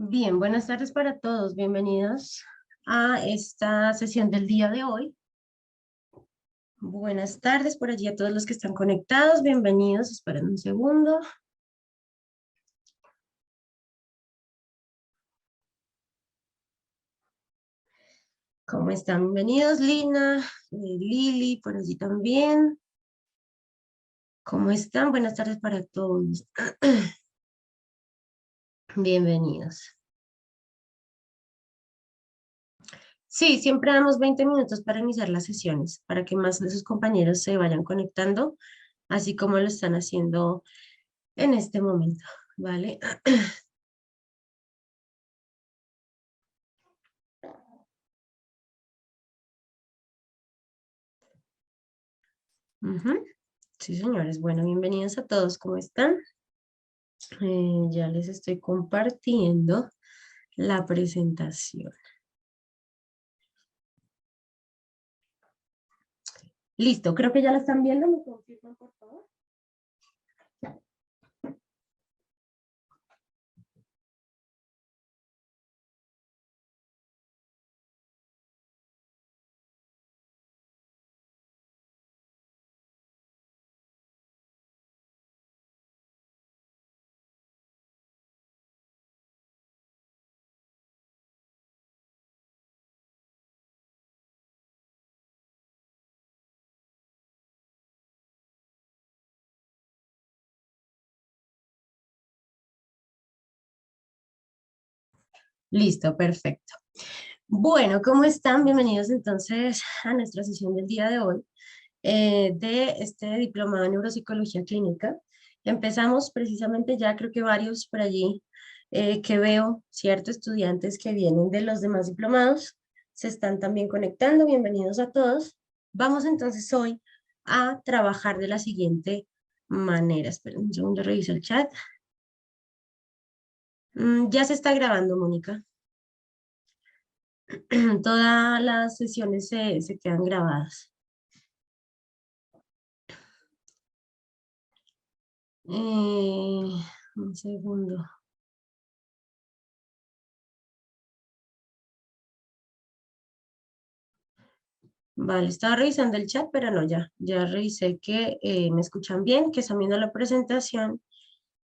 Bien, buenas tardes para todos. Bienvenidos a esta sesión del día de hoy. Buenas tardes por allí a todos los que están conectados. Bienvenidos. Esperen un segundo. ¿Cómo están? Bienvenidos, Lina, Lili, por allí también. ¿Cómo están? Buenas tardes para todos. Bienvenidos. Sí, siempre damos 20 minutos para iniciar las sesiones, para que más de sus compañeros se vayan conectando, así como lo están haciendo en este momento, ¿vale? Ujú. Sí, señores. Bueno, bienvenidos a todos. ¿Cómo están? Ya les estoy compartiendo la presentación. Listo, creo que ya la están viendo. ¿Me confirman, por favor? Listo, perfecto. Bueno, ¿cómo están? Bienvenidos entonces a nuestra sesión del día de hoy de este diplomado en neuropsicología clínica. Empezamos precisamente ya, creo que varios por allí que veo, ciertos estudiantes que vienen de los demás diplomados se están también conectando. Bienvenidos a todos. Vamos entonces hoy a trabajar de la siguiente manera. Esperen un segundo, reviso el chat. Ya se está grabando, Mónica. Todas las sesiones se quedan grabadas. Un segundo. Vale, estaba revisando el chat, pero no, ya revisé que me escuchan bien, que están viendo la presentación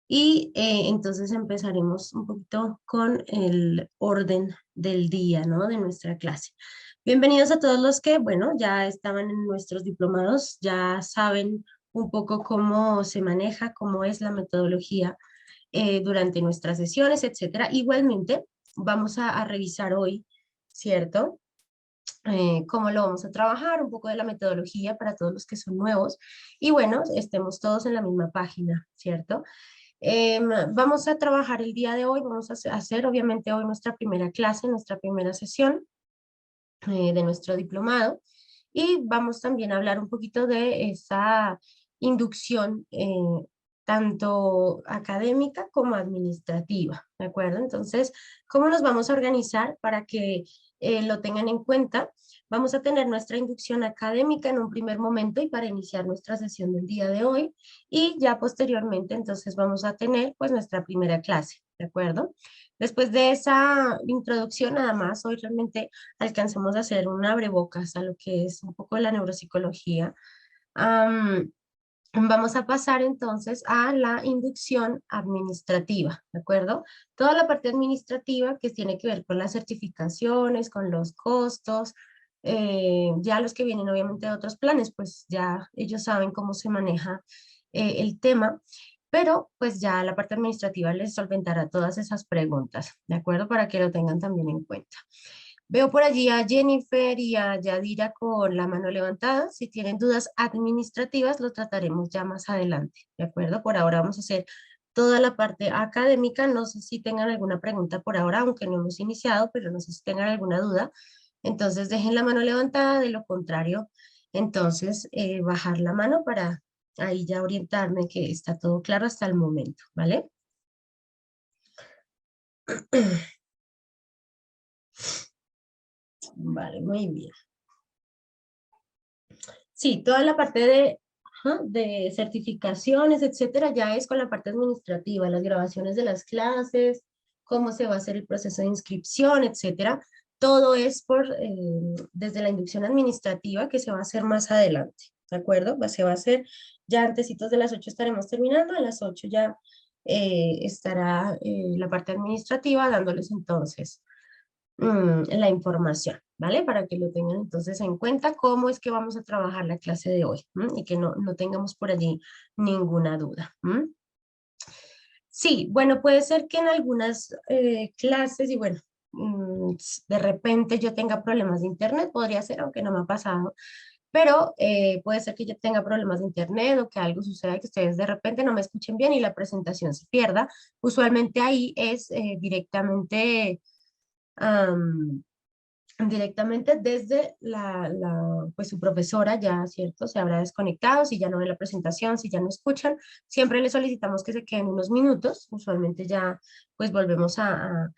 y entonces empezaremos un poquito con el orden del día, ¿no? De nuestra clase. Bienvenidos a todos los que, bueno, ya estaban en nuestros diplomados, ya saben un poco cómo se maneja, cómo es la metodología durante nuestras sesiones, etcétera. Igualmente, vamos a revisar hoy, ¿cierto? Cómo lo vamos a trabajar, un poco de la metodología para todos los que son nuevos y bueno, estemos todos en la misma página, ¿cierto? Vamos a trabajar el día de hoy, vamos a hacer obviamente hoy nuestra primera clase, nuestra primera sesión de nuestro diplomado y vamos también a hablar un poquito de esa inducción tanto académica como administrativa, ¿de acuerdo? Entonces, ¿cómo nos vamos a organizar para que lo tengan en cuenta? Vamos a tener nuestra inducción académica en un primer momento y para iniciar nuestra sesión del día de hoy y ya posteriormente entonces vamos a tener pues nuestra primera clase, ¿de acuerdo? Después de esa introducción nada más, hoy realmente alcancemos a hacer un abrebocas a lo que es un poco la neuropsicología. Vamos a pasar entonces a la inducción administrativa, ¿de acuerdo? Toda la parte administrativa que tiene que ver con las certificaciones, con los costos, ya los que vienen obviamente de otros planes, pues ya ellos saben cómo se maneja el tema, pero pues ya la parte administrativa les solventará todas esas preguntas, ¿de acuerdo? Para que lo tengan también en cuenta. Veo por allí a Jennifer y a Yadira con la mano levantada. Si tienen dudas administrativas, lo trataremos ya más adelante, ¿de acuerdo? Por ahora vamos a hacer toda la parte académica. No sé si tengan alguna pregunta por ahora, aunque no hemos iniciado, pero no sé si tengan alguna duda. Entonces dejen la mano levantada, de lo contrario, entonces bajar la mano para ahí ya orientarme que está todo claro hasta el momento, ¿vale? Vale, muy bien. Sí, toda la parte de certificaciones, etcétera, ya es con la parte administrativa, las grabaciones de las clases, cómo se va a hacer el proceso de inscripción, etcétera. Todo es desde la inducción administrativa que se va a hacer más adelante, ¿de acuerdo? Se va a hacer ya antecitos de las 8 estaremos terminando, a las 8 ya estará la parte administrativa dándoles entonces la información, ¿vale? Para que lo tengan entonces en cuenta cómo es que vamos a trabajar la clase de hoy y que no tengamos por allí ninguna duda. Sí, bueno, puede ser que en algunas clases y bueno, de repente yo tenga problemas de internet, podría ser, aunque no me ha pasado, pero puede ser que yo tenga problemas de internet o que algo suceda que ustedes de repente no me escuchen bien y la presentación se pierda. Usualmente ahí es directamente directamente desde pues su profesora ya, ¿cierto? Se habrá desconectado, si ya no ve la presentación, si ya no escuchan, siempre le solicitamos que se queden unos minutos, usualmente ya pues volvemos a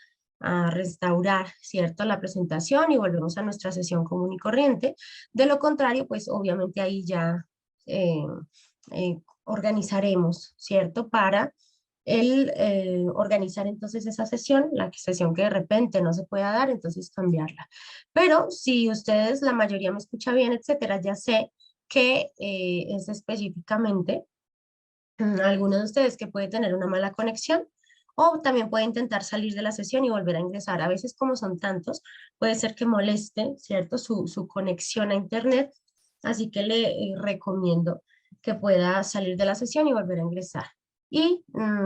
restaurar, ¿cierto? La presentación y volvemos a nuestra sesión común y corriente. De lo contrario, pues obviamente ahí ya organizaremos, ¿cierto? Para el organizar entonces esa sesión, la sesión que de repente no se pueda dar, entonces cambiarla. Pero si ustedes, la mayoría me escucha bien, etcétera, ya sé que es específicamente alguno de ustedes que puede tener una mala conexión o también puede intentar salir de la sesión y volver a ingresar. A veces, como son tantos, puede ser que moleste, ¿cierto? Su conexión a internet, así que le recomiendo que pueda salir de la sesión y volver a ingresar. Y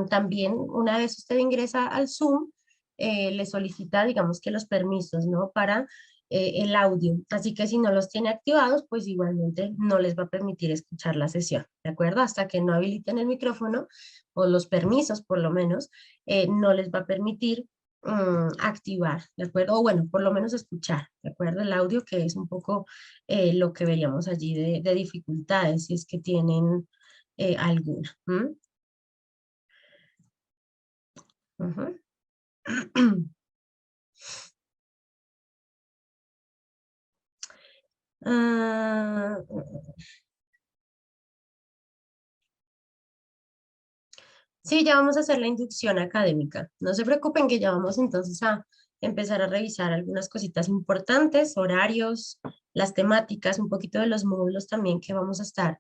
también una vez usted ingresa al Zoom, le solicita, digamos que los permisos, ¿no? Para el audio. Así que si no los tiene activados, pues igualmente no les va a permitir escuchar la sesión, ¿de acuerdo? Hasta que no habiliten el micrófono o los permisos, por lo menos, no les va a permitir activar, ¿de acuerdo? O bueno, por lo menos escuchar, ¿de acuerdo? El audio, que es un poco lo que veríamos allí de dificultades, si es que tienen alguna. Ujú. Ah, sí, ya vamos a hacer la inducción académica. No se preocupen que ya vamos entonces a empezar a revisar algunas cositas importantes, horarios, las temáticas, un poquito de los módulos también que vamos a estar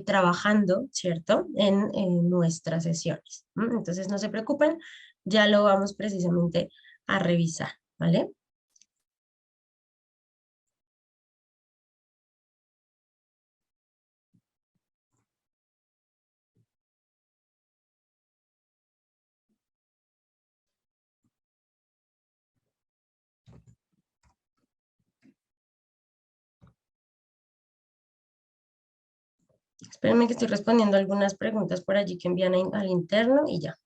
trabajando, ¿cierto? En nuestras sesiones. Entonces no se preocupen, ya lo vamos precisamente a revisar, ¿vale? Espérenme que estoy respondiendo algunas preguntas por allí que envían al interno y ya.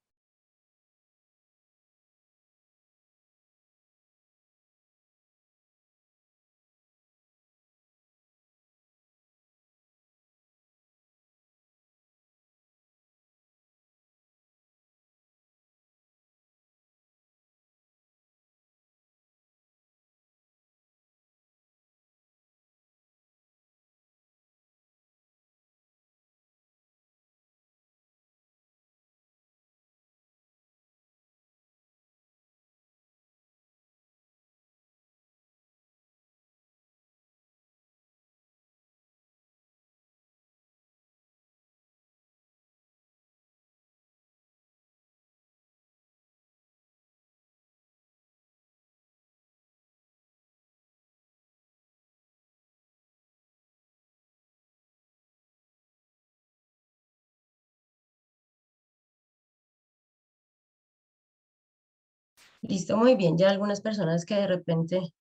Listo, muy bien. Ya algunas personas que de repente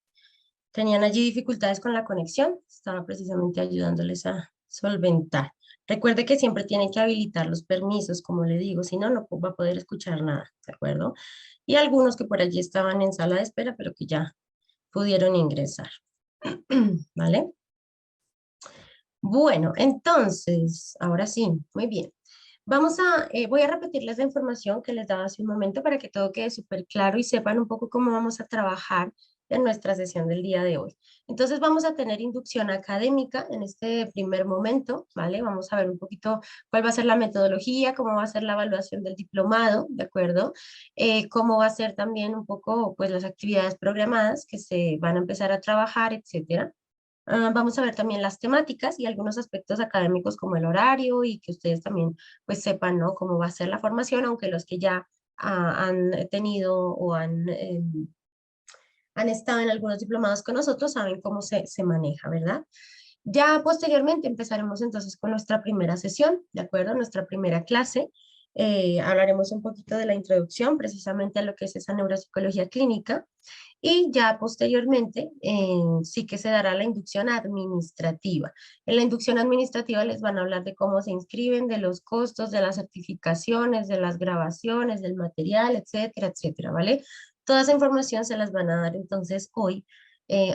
tenían allí dificultades con la conexión, estaba precisamente ayudándoles a solventar. Recuerde que siempre tienen que habilitar los permisos, como le digo, si no, no va a poder escuchar nada, ¿de acuerdo? Y algunos que por allí estaban en sala de espera, pero que ya pudieron ingresar, ¿vale? Bueno, entonces, ahora sí, muy bien. Voy a repetirles la información que les daba hace un momento para que todo quede súper claro y sepan un poco cómo vamos a trabajar en nuestra sesión del día de hoy. Entonces vamos a tener inducción académica en este primer momento, ¿vale? Vamos a ver un poquito cuál va a ser la metodología, cómo va a ser la evaluación del diplomado, ¿de acuerdo? Cómo va a ser también un poco, pues, las actividades programadas que se van a empezar a trabajar, etcétera. Vamos a ver también las temáticas y algunos aspectos académicos como el horario y que ustedes también pues sepan, ¿no? Cómo va a ser la formación, aunque los que ya han tenido o han estado en algunos diplomados con nosotros saben cómo se maneja, ¿verdad? Ya posteriormente empezaremos entonces con nuestra primera sesión, ¿de acuerdo? Nuestra primera clase. Hablaremos un poquito de la introducción precisamente a lo que es esa neuropsicología clínica y ya posteriormente sí que se dará la inducción administrativa. En la inducción administrativa les van a hablar de cómo se inscriben, de los costos, de las certificaciones, de las grabaciones, del material, etcétera, etcétera, ¿vale? Toda esa información se las van a dar entonces hoy,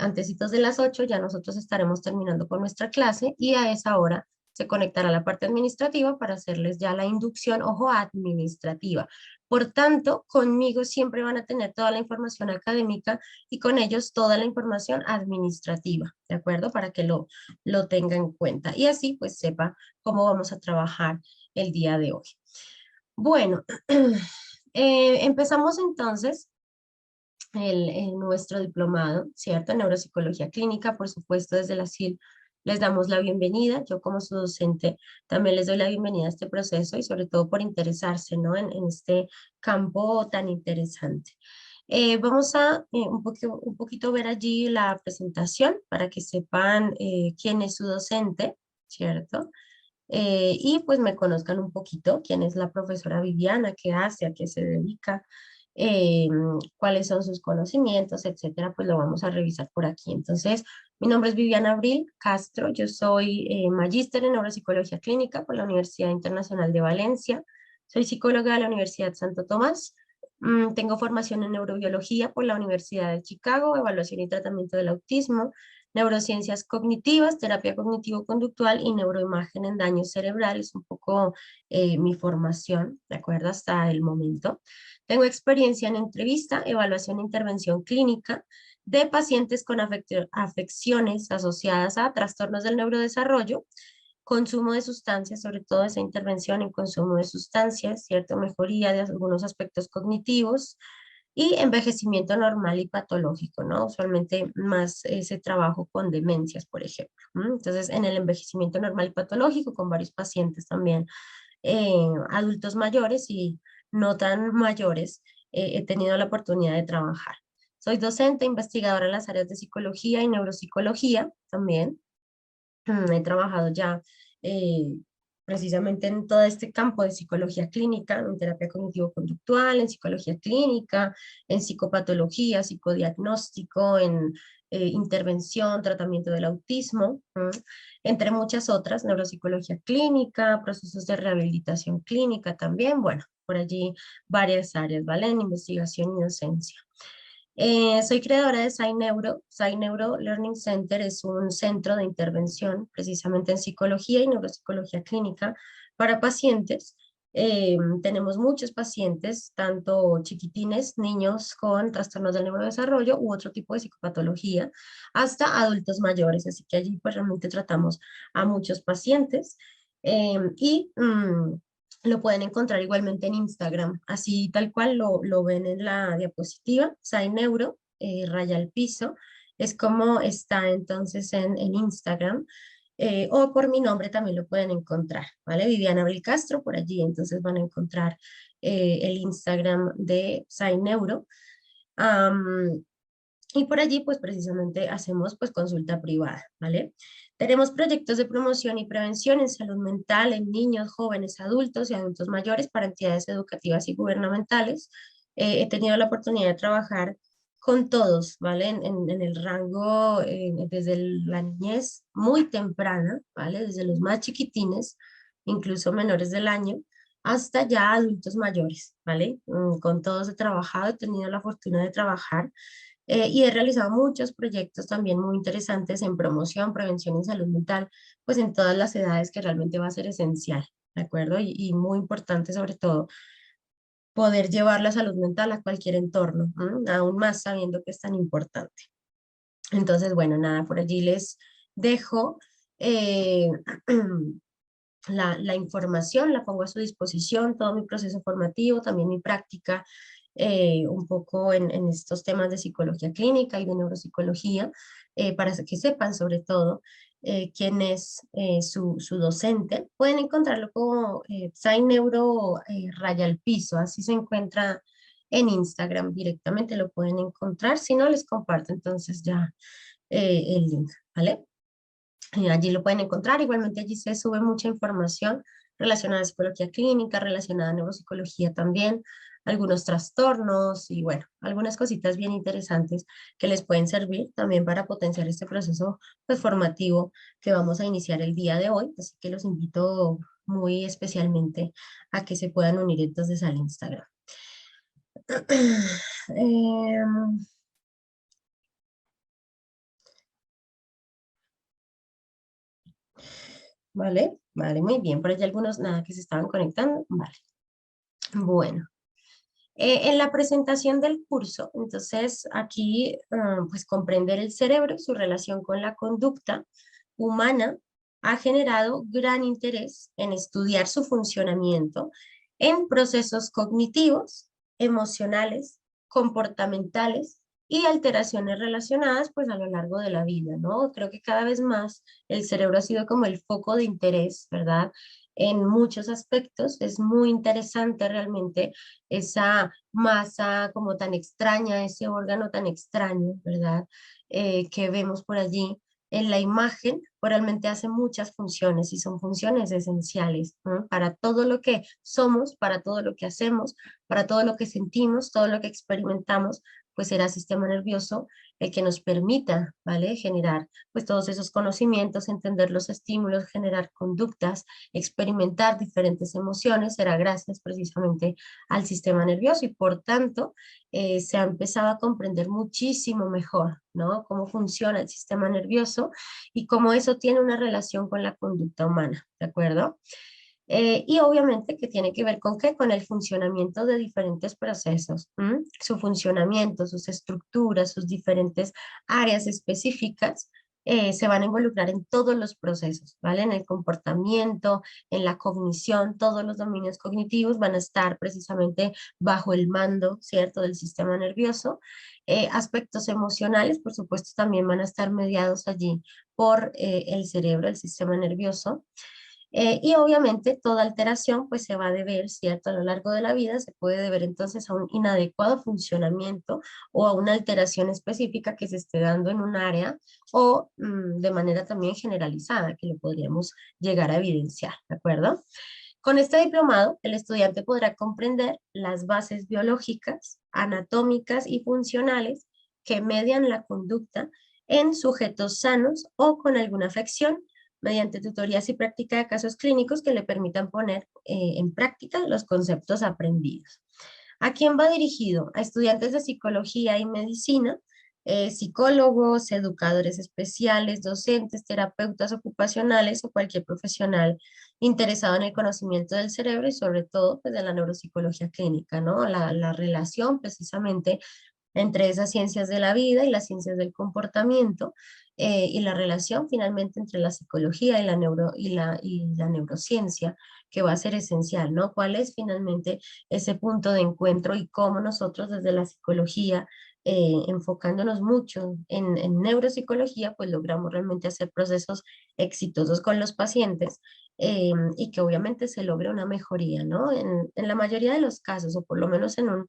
antecitos de las 8, ya nosotros estaremos terminando con nuestra clase y a esa hora se conectará la parte administrativa para hacerles ya la inducción, ojo, administrativa. Por tanto, conmigo siempre van a tener toda la información académica y con ellos toda la información administrativa, ¿de acuerdo? Para que lo tenga en cuenta y así pues sepa cómo vamos a trabajar el día de hoy. Bueno, empezamos entonces nuestro diplomado, ¿cierto? En neuropsicología clínica, por supuesto, desde la CIL les damos la bienvenida. Yo como su docente también les doy la bienvenida a este proceso y sobre todo por interesarse, ¿no? En este campo tan interesante. Vamos a un poquito ver allí la presentación para que sepan quién es su docente, ¿cierto? Y pues me conozcan un poquito quién es la profesora Viviana, qué hace, a qué se dedica, cuáles son sus conocimientos, etcétera, pues lo vamos a revisar por aquí. Entonces, mi nombre es Viviana Abril Castro, yo soy magíster en neuropsicología clínica por la Universidad Internacional de Valencia, soy psicóloga de la Universidad Santo Tomás, tengo formación en neurobiología por la Universidad de Chicago, evaluación y tratamiento del autismo, neurociencias cognitivas, terapia cognitivo-conductual y neuroimagen en daño cerebral, es un poco mi formación, ¿de acuerdo? Hasta el momento. Tengo experiencia en entrevista, evaluación e intervención clínica de pacientes con afecciones asociadas a trastornos del neurodesarrollo, consumo de sustancias, sobre todo esa intervención en consumo de sustancias, cierta mejoría de algunos aspectos cognitivos y envejecimiento normal y patológico, ¿no? Usualmente más ese trabajo con demencias, por ejemplo. Entonces, en el envejecimiento normal y patológico, con varios pacientes también adultos mayores y no tan mayores, he tenido la oportunidad de trabajar. Soy docente, investigadora en las áreas de psicología y neuropsicología también. He trabajado ya eh, precisamente en todo este campo de psicología clínica, en terapia cognitivo-conductual, en psicología clínica, en psicopatología, psicodiagnóstico, en intervención, tratamiento del autismo, entre muchas otras, neuropsicología clínica, procesos de rehabilitación clínica también, bueno, por allí varias áreas, ¿vale? En investigación y docencia. Soy creadora de SciNeuro. SciNeuro Learning Center es un centro de intervención precisamente en psicología y neuropsicología clínica para pacientes. Tenemos muchos pacientes, tanto chiquitines, niños con trastornos del neurodesarrollo u otro tipo de psicopatología, hasta adultos mayores. Así que allí pues realmente tratamos a muchos pacientes. Lo pueden encontrar igualmente en Instagram, así tal cual lo ven en la diapositiva, SciNeuro, raya al piso, es como está entonces en Instagram, o por mi nombre también lo pueden encontrar, ¿vale? Viviana Abril Castro, por allí entonces van a encontrar el Instagram de SciNeuro. Y por allí, pues precisamente hacemos pues consulta privada, ¿vale? Tenemos proyectos de promoción y prevención en salud mental en niños, jóvenes, adultos y adultos mayores para entidades educativas y gubernamentales. He tenido la oportunidad de trabajar con todos, ¿vale? En el rango, desde la niñez muy temprana, ¿vale? Desde los más chiquitines, incluso menores del año, hasta ya adultos mayores, ¿vale? Con todos he trabajado, he tenido la fortuna de trabajar y he realizado muchos proyectos también muy interesantes en promoción, prevención y salud mental, pues en todas las edades que realmente va a ser esencial, ¿de acuerdo? Y muy importante sobre todo poder llevar la salud mental a cualquier entorno, aún más sabiendo que es tan importante. Entonces, bueno, nada, por allí les dejo eh, la información, la pongo a su disposición, todo mi proceso formativo, también mi práctica, un poco en estos temas de psicología clínica y de neuropsicología, para que sepan sobre todo quién es su docente. Pueden encontrarlo como Psy Neuro Raya al Piso, así se encuentra en Instagram directamente, lo pueden encontrar. Si no, les comparto entonces ya el link, ¿vale? Allí lo pueden encontrar. Igualmente allí se sube mucha información relacionada a psicología clínica, relacionada a neuropsicología también, algunos trastornos y bueno, algunas cositas bien interesantes que les pueden servir también para potenciar este proceso pues, formativo que vamos a iniciar el día de hoy. Así que los invito muy especialmente a que se puedan unir entonces al Instagram. Em, vale, vale, muy bien. Por allí algunos, nada, que se estaban conectando. Vale, bueno. En la presentación del curso, entonces aquí pues comprender el cerebro, su relación con la conducta humana, ha generado gran interés en estudiar su funcionamiento en procesos cognitivos, emocionales, comportamentales y alteraciones relacionadas pues a lo largo de la vida, ¿no? Creo que cada vez más el cerebro ha sido como el foco de interés, ¿verdad? En muchos aspectos es muy interesante realmente esa masa como tan extraña, ese órgano tan extraño, ¿verdad? Que vemos por allí en la imagen, pues realmente hace muchas funciones y son funciones esenciales, ¿no? Para todo lo que somos, para todo lo que hacemos, para todo lo que sentimos, todo lo que experimentamos, pues será sistema nervioso el que nos permita, ¿vale? Generar pues todos esos conocimientos, entender los estímulos, generar conductas, experimentar diferentes emociones, será gracias precisamente al sistema nervioso y por tanto se ha empezado a comprender muchísimo mejor, ¿no? Cómo funciona el sistema nervioso y cómo eso tiene una relación con la conducta humana, ¿de acuerdo? Y obviamente que tiene que ver con qué, con el funcionamiento de diferentes procesos, ¿m? Su funcionamiento, sus estructuras, sus diferentes áreas específicas se van a involucrar en todos los procesos, ¿vale? En el comportamiento, en la cognición, todos los dominios cognitivos van a estar precisamente bajo el mando, ¿cierto?, del sistema nervioso. Aspectos emocionales, por supuesto, también van a estar mediados allí por el cerebro, el sistema nervioso. Y obviamente toda alteración pues se va a deber, ¿cierto? A lo largo de la vida se puede deber entonces a un inadecuado funcionamiento o a una alteración específica que se esté dando en un área o de manera también generalizada que lo podríamos llegar a evidenciar, ¿de acuerdo? Con este diplomado, el estudiante podrá comprender las bases biológicas, anatómicas y funcionales que median la conducta en sujetos sanos o con alguna afección mediante tutorías y práctica de casos clínicos que le permitan poner en práctica los conceptos aprendidos. ¿A quién va dirigido? A estudiantes de psicología y medicina, psicólogos, educadores especiales, docentes, terapeutas ocupacionales o cualquier profesional interesado en el conocimiento del cerebro y sobre todo pues, de la neuropsicología clínica, ¿no? La relación precisamente entre esas ciencias de la vida y las ciencias del comportamiento y la relación finalmente entre la psicología y la neurociencia, que va a ser esencial, ¿no? ¿Cuál es finalmente ese punto de encuentro y cómo nosotros desde la psicología, enfocándonos mucho en neuropsicología, pues logramos realmente hacer procesos exitosos con los pacientes y que obviamente se logre una mejoría, ¿no? En la mayoría de los casos, o por lo menos en un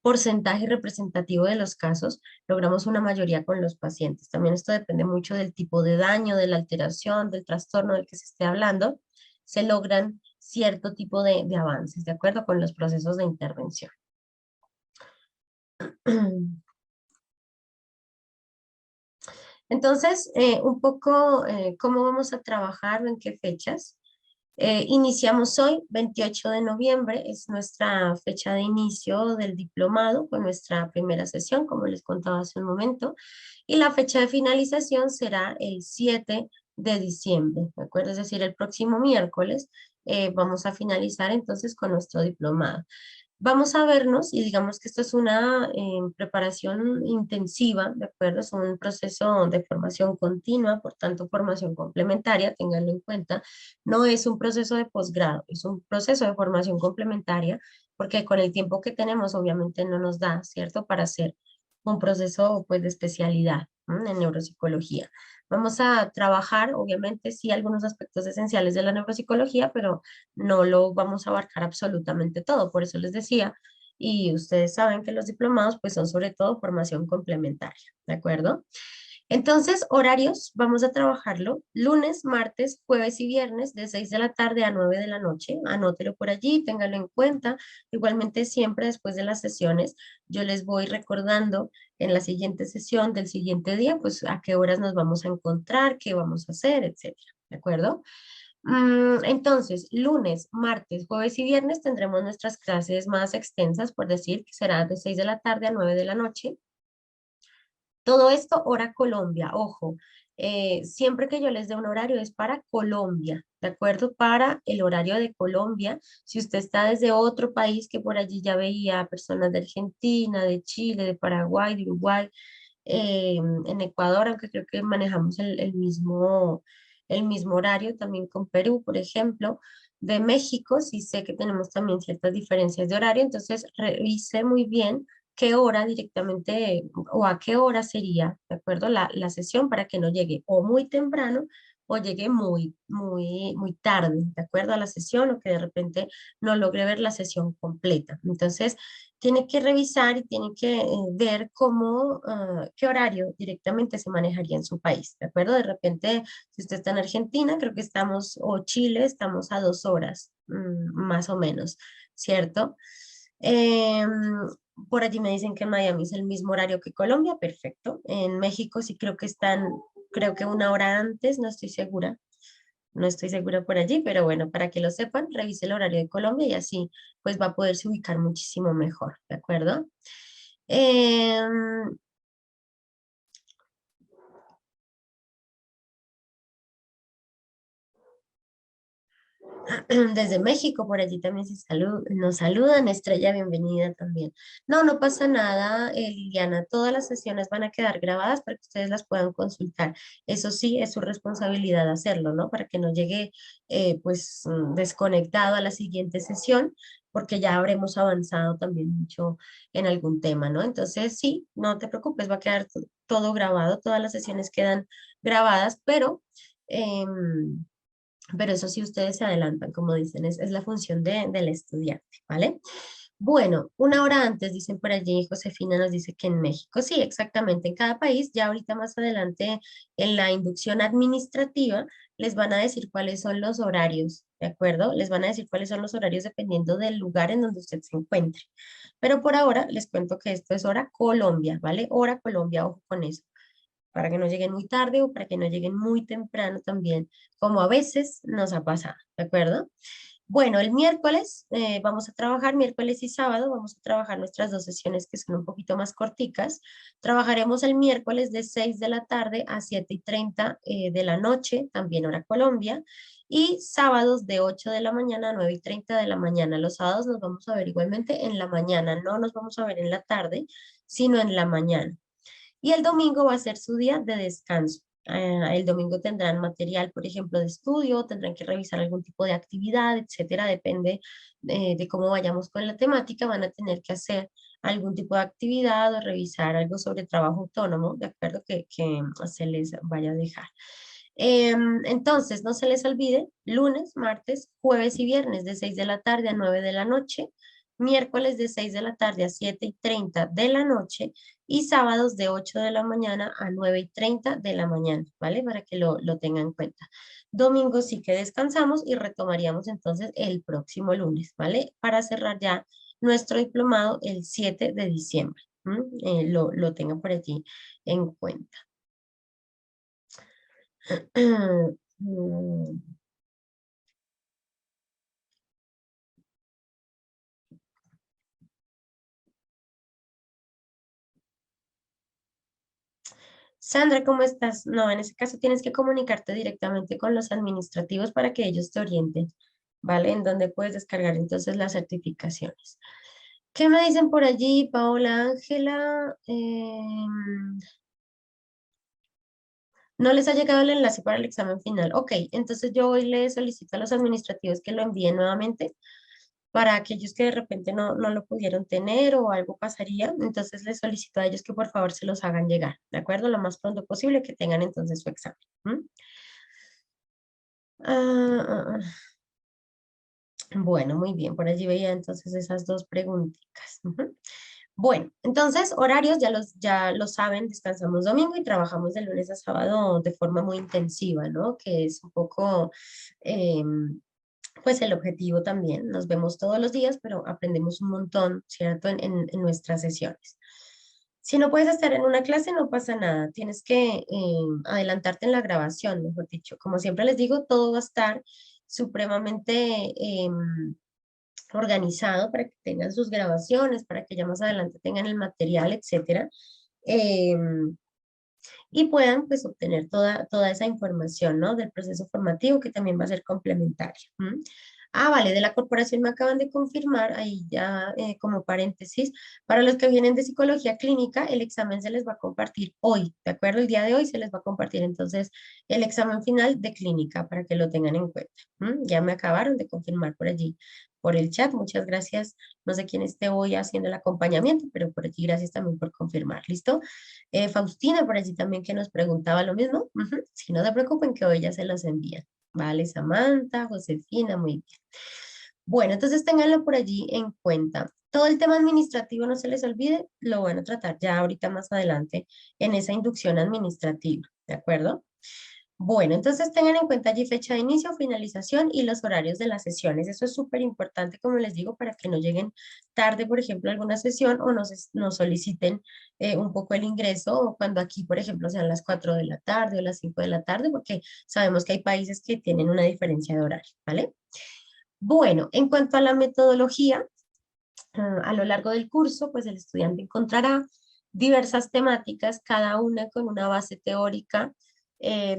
porcentaje representativo de los casos, logramos una mayoría con los pacientes. También esto depende mucho del tipo de daño, de la alteración, del trastorno del que se esté hablando. Se logran cierto tipo de avances, de acuerdo con los procesos de intervención. Entonces, un poco cómo vamos a trabajar, en qué fechas. Iniciamos hoy, 28 de noviembre, es nuestra fecha de inicio del diplomado con nuestra primera sesión, como les contaba hace un momento, y la fecha de finalización será el 7 de diciembre, ¿de acuerdo? Es decir, el próximo miércoles vamos a finalizar entonces con nuestro diplomado. Vamos a vernos y digamos que esto es una preparación intensiva, ¿de acuerdo? Es un proceso de formación continua, por tanto, formación complementaria, ténganlo en cuenta. No es un proceso de posgrado, es un proceso de formación complementaria, porque con el tiempo que tenemos, obviamente no nos da, ¿cierto? Para hacer un proceso, pues, de especialidad, ¿m? En neuropsicología. Vamos a trabajar, obviamente, sí, algunos aspectos esenciales de la neuropsicología, pero no lo vamos a abarcar absolutamente todo. Por eso les decía, y ustedes saben que los diplomados pues son sobre todo formación complementaria, ¿de acuerdo? Entonces, horarios, vamos a trabajarlo lunes, martes, jueves y viernes de 6 de la tarde a 9 de la noche. Anótelo por allí, téngalo en cuenta. Igualmente, siempre después de las sesiones, yo les voy recordando en la siguiente sesión del siguiente día, pues a qué horas nos vamos a encontrar, qué vamos a hacer, etcétera. ¿De acuerdo? Entonces, lunes, martes, jueves y viernes tendremos nuestras clases más extensas, por decir que será de 6 de la tarde a 9 de la noche. Todo esto, hora Colombia, ojo, siempre que yo les dé un horario es para Colombia, ¿de acuerdo? Para el horario de Colombia. Si usted está desde otro país, que por allí ya veía personas de Argentina, de Chile, de Paraguay, de Uruguay, en Ecuador, aunque creo que manejamos el mismo horario, también con Perú, por ejemplo. De México, sí sé que tenemos también ciertas diferencias de horario, entonces revise muy bien qué hora directamente o a qué hora sería, ¿de acuerdo? La sesión para que no llegue o muy temprano o llegue muy tarde, ¿de acuerdo? A la sesión o que de repente no logre ver la sesión completa. Entonces, tiene que revisar y tiene que ver cómo, qué horario directamente se manejaría en su país, ¿de acuerdo? De repente, si usted está en Argentina, creo que estamos, o Chile, estamos a 2 horas, más o menos, ¿cierto? Em, por allí me dicen que en Miami es el mismo horario que Colombia, perfecto. En México sí creo que están, creo que 1 hora antes, no estoy segura. No estoy segura por allí, pero bueno, para que lo sepan, revise el horario de Colombia y así pues va a poderse ubicar muchísimo mejor, ¿de acuerdo? Em, Desde México, por allí también nos saludan. Estrella, bienvenida también. No, no pasa nada, Liliana. Todas las sesiones van a quedar grabadas para que ustedes las puedan consultar. Eso sí, es su responsabilidad hacerlo, ¿no? Para que no llegue, pues, desconectado a la siguiente sesión, porque ya habremos avanzado también mucho en algún tema, ¿no? Entonces, sí, no te preocupes, va a quedar todo grabado. Todas las sesiones quedan grabadas, pero eso sí, ustedes se adelantan, como dicen, es la función del estudiante, ¿vale? Bueno, 1 hora antes, dicen por allí, Josefina nos dice que en México, sí, exactamente, en cada país, ya ahorita más adelante en la inducción administrativa, les van a decir cuáles son los horarios, ¿de acuerdo? Les van a decir cuáles son los horarios dependiendo del lugar en donde usted se encuentre. Pero por ahora les cuento que esto es hora Colombia, ¿vale? Hora Colombia, ojo con eso para que no lleguen muy tarde o para que no lleguen muy temprano también, como a veces nos ha pasado, ¿de acuerdo? Bueno, el miércoles vamos a trabajar, miércoles y sábado, vamos a trabajar nuestras 2 sesiones que son un poquito más corticas. Trabajaremos el miércoles de 6 de la tarde a 7:30 de la noche, también hora Colombia, y sábados de 8 de la mañana a 9:30 de la mañana. Los sábados nos vamos a ver igualmente en la mañana, no nos vamos a ver en la tarde, sino en la mañana. Y el domingo va a ser su día de descanso. El domingo tendrán material, por ejemplo, de estudio, tendrán que revisar algún tipo de actividad, etcétera, depende de cómo vayamos con la temática, van a tener que hacer algún tipo de actividad o revisar algo sobre trabajo autónomo, de acuerdo, que se les vaya a dejar. Entonces, no se les olvide, lunes, martes, jueves y viernes de 6 de la tarde a 9 de la noche, miércoles de 6 de la tarde a 7:30 de la noche y sábados de 8 de la mañana a 9:30 de la mañana, ¿vale? Para que lo tengan en cuenta. Domingo sí que descansamos y retomaríamos entonces el próximo lunes, ¿vale? Para cerrar ya nuestro diplomado el 7 de diciembre. Lo tengan por allí en cuenta. Mm, Sandra, ¿cómo estás? No, en ese caso tienes que comunicarte directamente con los administrativos para que ellos te orienten, ¿vale? En dónde puedes descargar entonces las certificaciones. ¿Qué me dicen por allí, Paola, Ángela? No les ha llegado el enlace para el examen final. Ok, entonces yo hoy le solicito a los administrativos que lo envíen nuevamente para aquellos que de repente no lo pudieron tener o algo pasaría. Entonces les solicito a ellos que por favor se los hagan llegar, ¿de acuerdo? Lo más pronto posible que tengan entonces su examen. ¿M? Ah, ah, ah. Bueno, muy bien, por allí veía entonces esas dos preguntitas. Ujú. Bueno, entonces horarios ya lo saben, descansamos domingo y trabajamos de lunes a sábado de forma muy intensiva, ¿no? Que es un poco, pues el objetivo también. Nos vemos todos los días, pero aprendemos un montón, ¿cierto? En nuestras sesiones. Si no puedes estar en una clase, no pasa nada. Tienes que adelantarte en la grabación, mejor dicho. Como siempre les digo, todo va a estar supremamente organizado para que tengan sus grabaciones, para que ya más adelante tengan el material, etcétera, y puedan pues obtener toda esa información, ¿no? Del proceso formativo que también va a ser complementario. ¿M? Ah, vale, de la corporación me acaban de confirmar, ahí ya como paréntesis, para los que vienen de psicología clínica, el examen se les va a compartir hoy, ¿de acuerdo? El día de hoy se les va a compartir entonces el examen final de clínica para que lo tengan en cuenta. Ya me acabaron de confirmar por allí, por el chat, muchas gracias. No sé quién esté hoy haciendo el acompañamiento, pero por allí gracias también por confirmar, ¿listo? Faustina por allí también que nos preguntaba lo mismo. Ujú. Si no se preocupen que hoy ya se los envían. Vale, Samantha, Josefina, muy bien. Bueno, entonces ténganlo por allí en cuenta. Todo el tema administrativo no se les olvide, lo van a tratar ya ahorita más adelante en esa inducción administrativa, ¿de acuerdo? Bueno, entonces tengan en cuenta allí fecha de inicio, finalización y los horarios de las sesiones. Eso es súper importante, como les digo, para que no lleguen tarde, por ejemplo, a alguna sesión o nos soliciten un poco el ingreso o cuando aquí, por ejemplo, sean las 4 de la tarde o las 5 de la tarde, porque sabemos que hay países que tienen una diferencia de horario, ¿vale? Bueno, en cuanto a la metodología, a lo largo del curso, pues el estudiante encontrará diversas temáticas, cada una con una base teórica,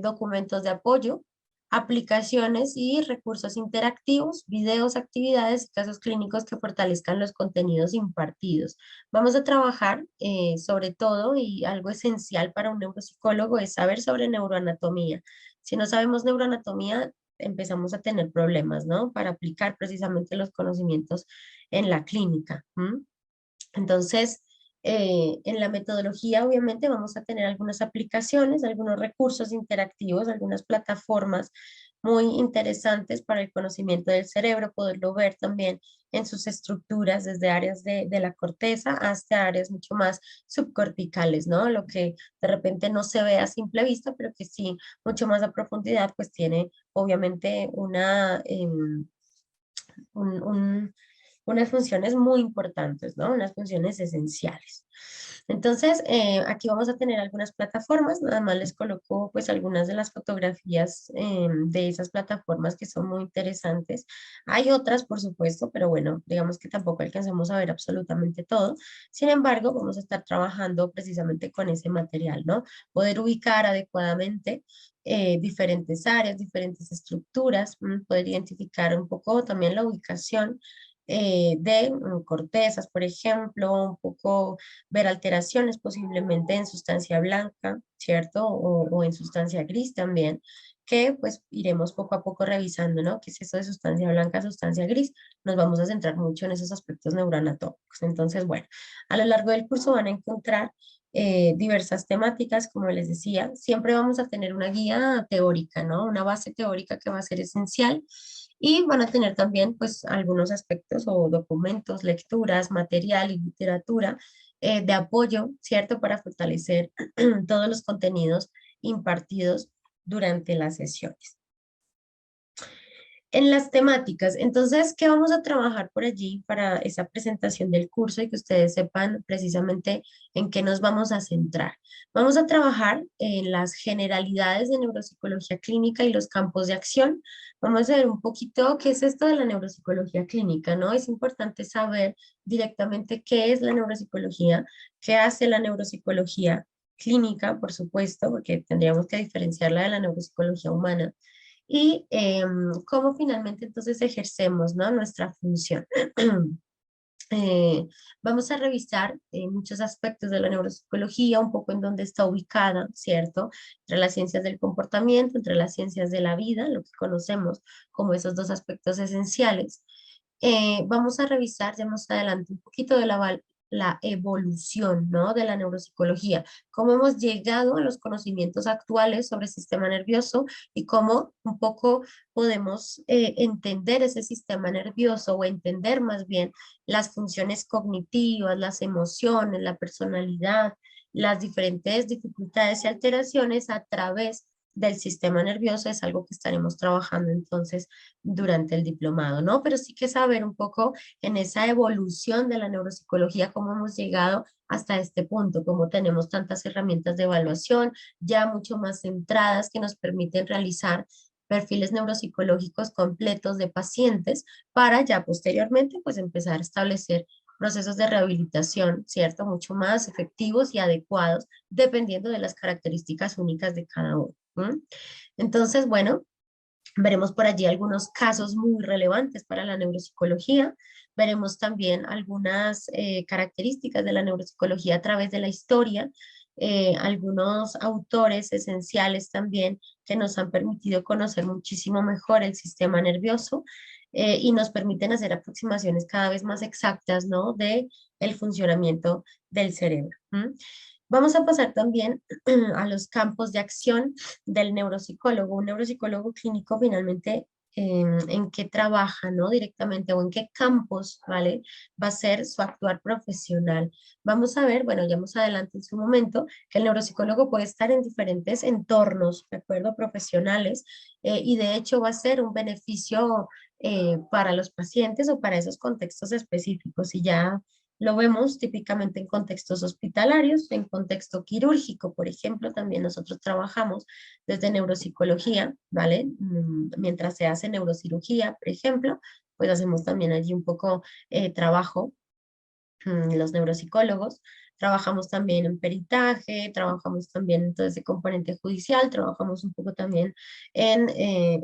documentos de apoyo, aplicaciones y recursos interactivos, videos, actividades y casos clínicos que fortalezcan los contenidos impartidos. Vamos a trabajar sobre todo y algo esencial para un neuropsicólogo es saber sobre neuroanatomía. Si no sabemos neuroanatomía, empezamos a tener problemas, ¿no? Para aplicar precisamente los conocimientos en la clínica. ¿M? Entonces, en la metodología obviamente vamos a tener algunas aplicaciones, algunos recursos interactivos, algunas plataformas muy interesantes para el conocimiento del cerebro, poderlo ver también en sus estructuras, desde áreas de la corteza hasta áreas mucho más subcorticales, ¿no? Lo que de repente no se ve a simple vista, pero que sí, mucho más a profundidad, pues tiene obviamente un, un- unas funciones muy importantes, ¿no? Unas funciones esenciales. Entonces, aquí vamos a tener algunas plataformas, nada más les coloco pues algunas de las fotografías de esas plataformas que son muy interesantes. Hay otras, por supuesto, pero bueno, digamos que tampoco alcanzamos a ver absolutamente todo. Sin embargo, vamos a estar trabajando precisamente con ese material, ¿no? Poder ubicar adecuadamente diferentes áreas, diferentes estructuras, poder identificar un poco también la ubicación de cortezas, por ejemplo, un poco ver alteraciones posiblemente en sustancia blanca, ¿cierto? O en sustancia gris también, que pues iremos poco a poco revisando, ¿no? ¿Qué es eso de sustancia blanca, sustancia gris? Nos vamos a centrar mucho en esos aspectos neuroanatómicos. Entonces, bueno, a lo largo del curso van a encontrar diversas temáticas, como les decía, siempre vamos a tener una guía teórica, ¿no? Una base teórica que va a ser esencial y van a tener también pues algunos aspectos o documentos, lecturas, material y literatura de apoyo, ¿cierto? Para fortalecer todos los contenidos impartidos durante las sesiones. En las temáticas, entonces, ¿qué vamos a trabajar por allí para esa presentación del curso y que ustedes sepan precisamente en qué nos vamos a centrar? Vamos a trabajar en las generalidades de neuropsicología clínica y los campos de acción. Vamos a ver un poquito qué es esto de la neuropsicología clínica, ¿no? Es importante saber directamente qué es la neuropsicología, qué hace la neuropsicología clínica, por supuesto, porque tendríamos que diferenciarla de la neuropsicología humana y cómo finalmente entonces ejercemos, ¿no? Nuestra función. eh, vamos a revisar muchos aspectos de la neuropsicología, un poco en dónde está ubicada, ¿cierto? Entre las ciencias del comportamiento, entre las ciencias de la vida, lo que conocemos como esos dos aspectos esenciales. Vamos a revisar ya más adelante un poquito de la evolución, ¿no? De la neuropsicología, cómo hemos llegado a los conocimientos actuales sobre el sistema nervioso y cómo un poco podemos entender ese sistema nervioso o entender más bien las funciones cognitivas, las emociones, la personalidad, las diferentes dificultades y alteraciones a través del sistema nervioso. Es algo que estaremos trabajando entonces durante el diplomado, ¿no? Pero sí que saber un poco en esa evolución de la neuropsicología, cómo hemos llegado hasta este punto, cómo tenemos tantas herramientas de evaluación ya mucho más centradas que nos permiten realizar perfiles neuropsicológicos completos de pacientes para ya posteriormente pues empezar a establecer procesos de rehabilitación, ¿cierto? Mucho más efectivos y adecuados dependiendo de las características únicas de cada uno. ¿M? Entonces, bueno, veremos por allí algunos casos muy relevantes para la neuropsicología. Veremos también algunas características de la neuropsicología a través de la historia, algunos autores esenciales también que nos han permitido conocer muchísimo mejor el sistema nervioso y nos permiten hacer aproximaciones cada vez más exactas, ¿no? De el funcionamiento del cerebro. ¿M? Vamos a pasar también a los campos de acción del neuropsicólogo. Un neuropsicólogo clínico finalmente en qué trabaja, ¿no? Directamente o en qué campos, ¿vale? Va a ser su actuar profesional. Vamos a ver, bueno, ya más adelante en su momento, que el neuropsicólogo puede estar en diferentes entornos, ¿de acuerdo? Profesionales, y de hecho va a ser un beneficio para los pacientes o para esos contextos específicos. Y ya lo vemos típicamente en contextos hospitalarios, en contexto quirúrgico, por ejemplo, también nosotros trabajamos desde neuropsicología, ¿vale? Mientras se hace neurocirugía, por ejemplo, pues hacemos también allí un poco trabajo los neuropsicólogos, trabajamos también en peritaje, trabajamos también en todo ese componente judicial, trabajamos un poco también en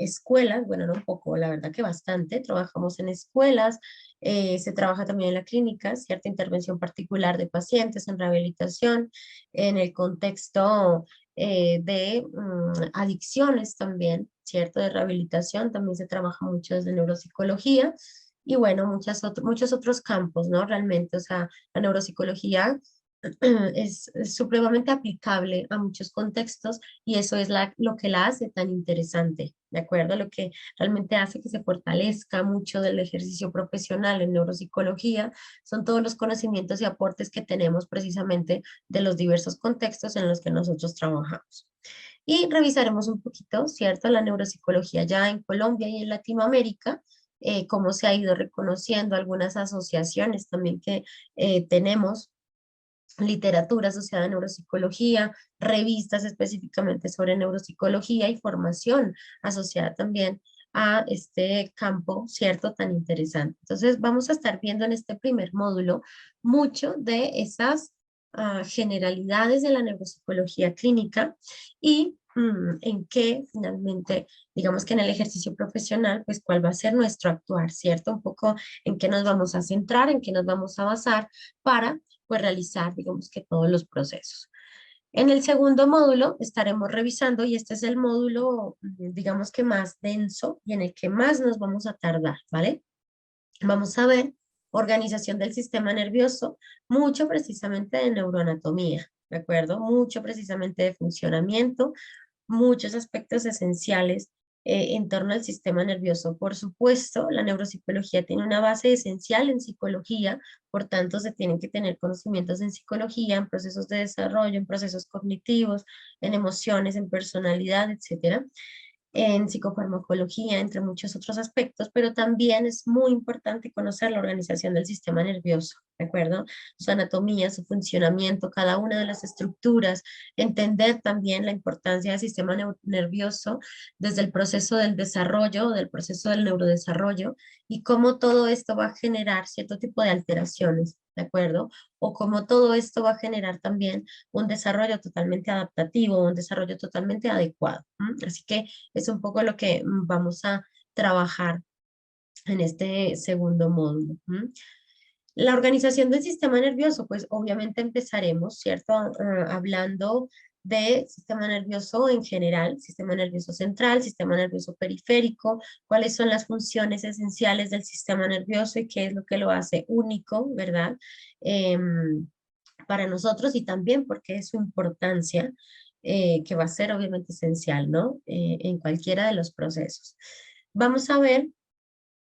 escuelas, bueno, no un poco, la verdad que bastante, trabajamos en escuelas, se trabaja también en la clínica, cierta intervención particular de pacientes en rehabilitación, en el contexto de adicciones también, ¿cierto? De rehabilitación, también se trabaja mucho desde neuropsicología y bueno, muchos otros campos, ¿no? Realmente, o sea, la neuropsicología es supremamente aplicable a muchos contextos y eso es lo que la hace tan interesante, ¿de acuerdo? Lo que realmente hace que se fortalezca mucho del ejercicio profesional en neuropsicología son todos los conocimientos y aportes que tenemos precisamente de los diversos contextos en los que nosotros trabajamos. Y revisaremos un poquito, ¿cierto? La neuropsicología ya en Colombia y en Latinoamérica, cómo se ha ido reconociendo algunas asociaciones también que tenemos, literatura asociada a neuropsicología, revistas específicamente sobre neuropsicología y formación asociada también a este campo, ¿cierto? Tan interesante. Entonces, vamos a estar viendo en este primer módulo mucho de esas generalidades de la neuropsicología clínica y en qué finalmente, digamos que en el ejercicio profesional, pues cuál va a ser nuestro actuar, ¿cierto? Un poco en qué nos vamos a centrar, en qué nos vamos a basar para pues realizar, digamos que todos los procesos. En el segundo módulo estaremos revisando, y este es el módulo, digamos que más denso y en el que más nos vamos a tardar, ¿vale? Vamos a ver organización del sistema nervioso, mucho precisamente de neuroanatomía, ¿de acuerdo? Mucho precisamente de funcionamiento, muchos aspectos esenciales en torno al sistema nervioso. Por supuesto, la neuropsicología tiene una base esencial en psicología, por tanto, se tienen que tener conocimientos en psicología, en procesos de desarrollo, en procesos cognitivos, en emociones, en personalidad, etcétera, en psicofarmacología, entre muchos otros aspectos, pero también es muy importante conocer la organización del sistema nervioso, ¿de acuerdo? Su anatomía, su funcionamiento, cada una de las estructuras, entender también la importancia del sistema nervioso desde el proceso del desarrollo, del proceso del neurodesarrollo y cómo todo esto va a generar cierto tipo de alteraciones, ¿de acuerdo? O cómo todo esto va a generar también un desarrollo totalmente adaptativo, un desarrollo totalmente adecuado. Así que es un poco lo que vamos a trabajar en este segundo módulo. La organización del sistema nervioso, pues obviamente empezaremos, ¿cierto? Hablando de sistema nervioso en general, sistema nervioso central, sistema nervioso periférico, cuáles son las funciones esenciales del sistema nervioso y qué es lo que lo hace único, ¿verdad? Para nosotros y también porque es su importancia, que va a ser obviamente esencial, ¿no? En cualquiera de los procesos. Vamos a ver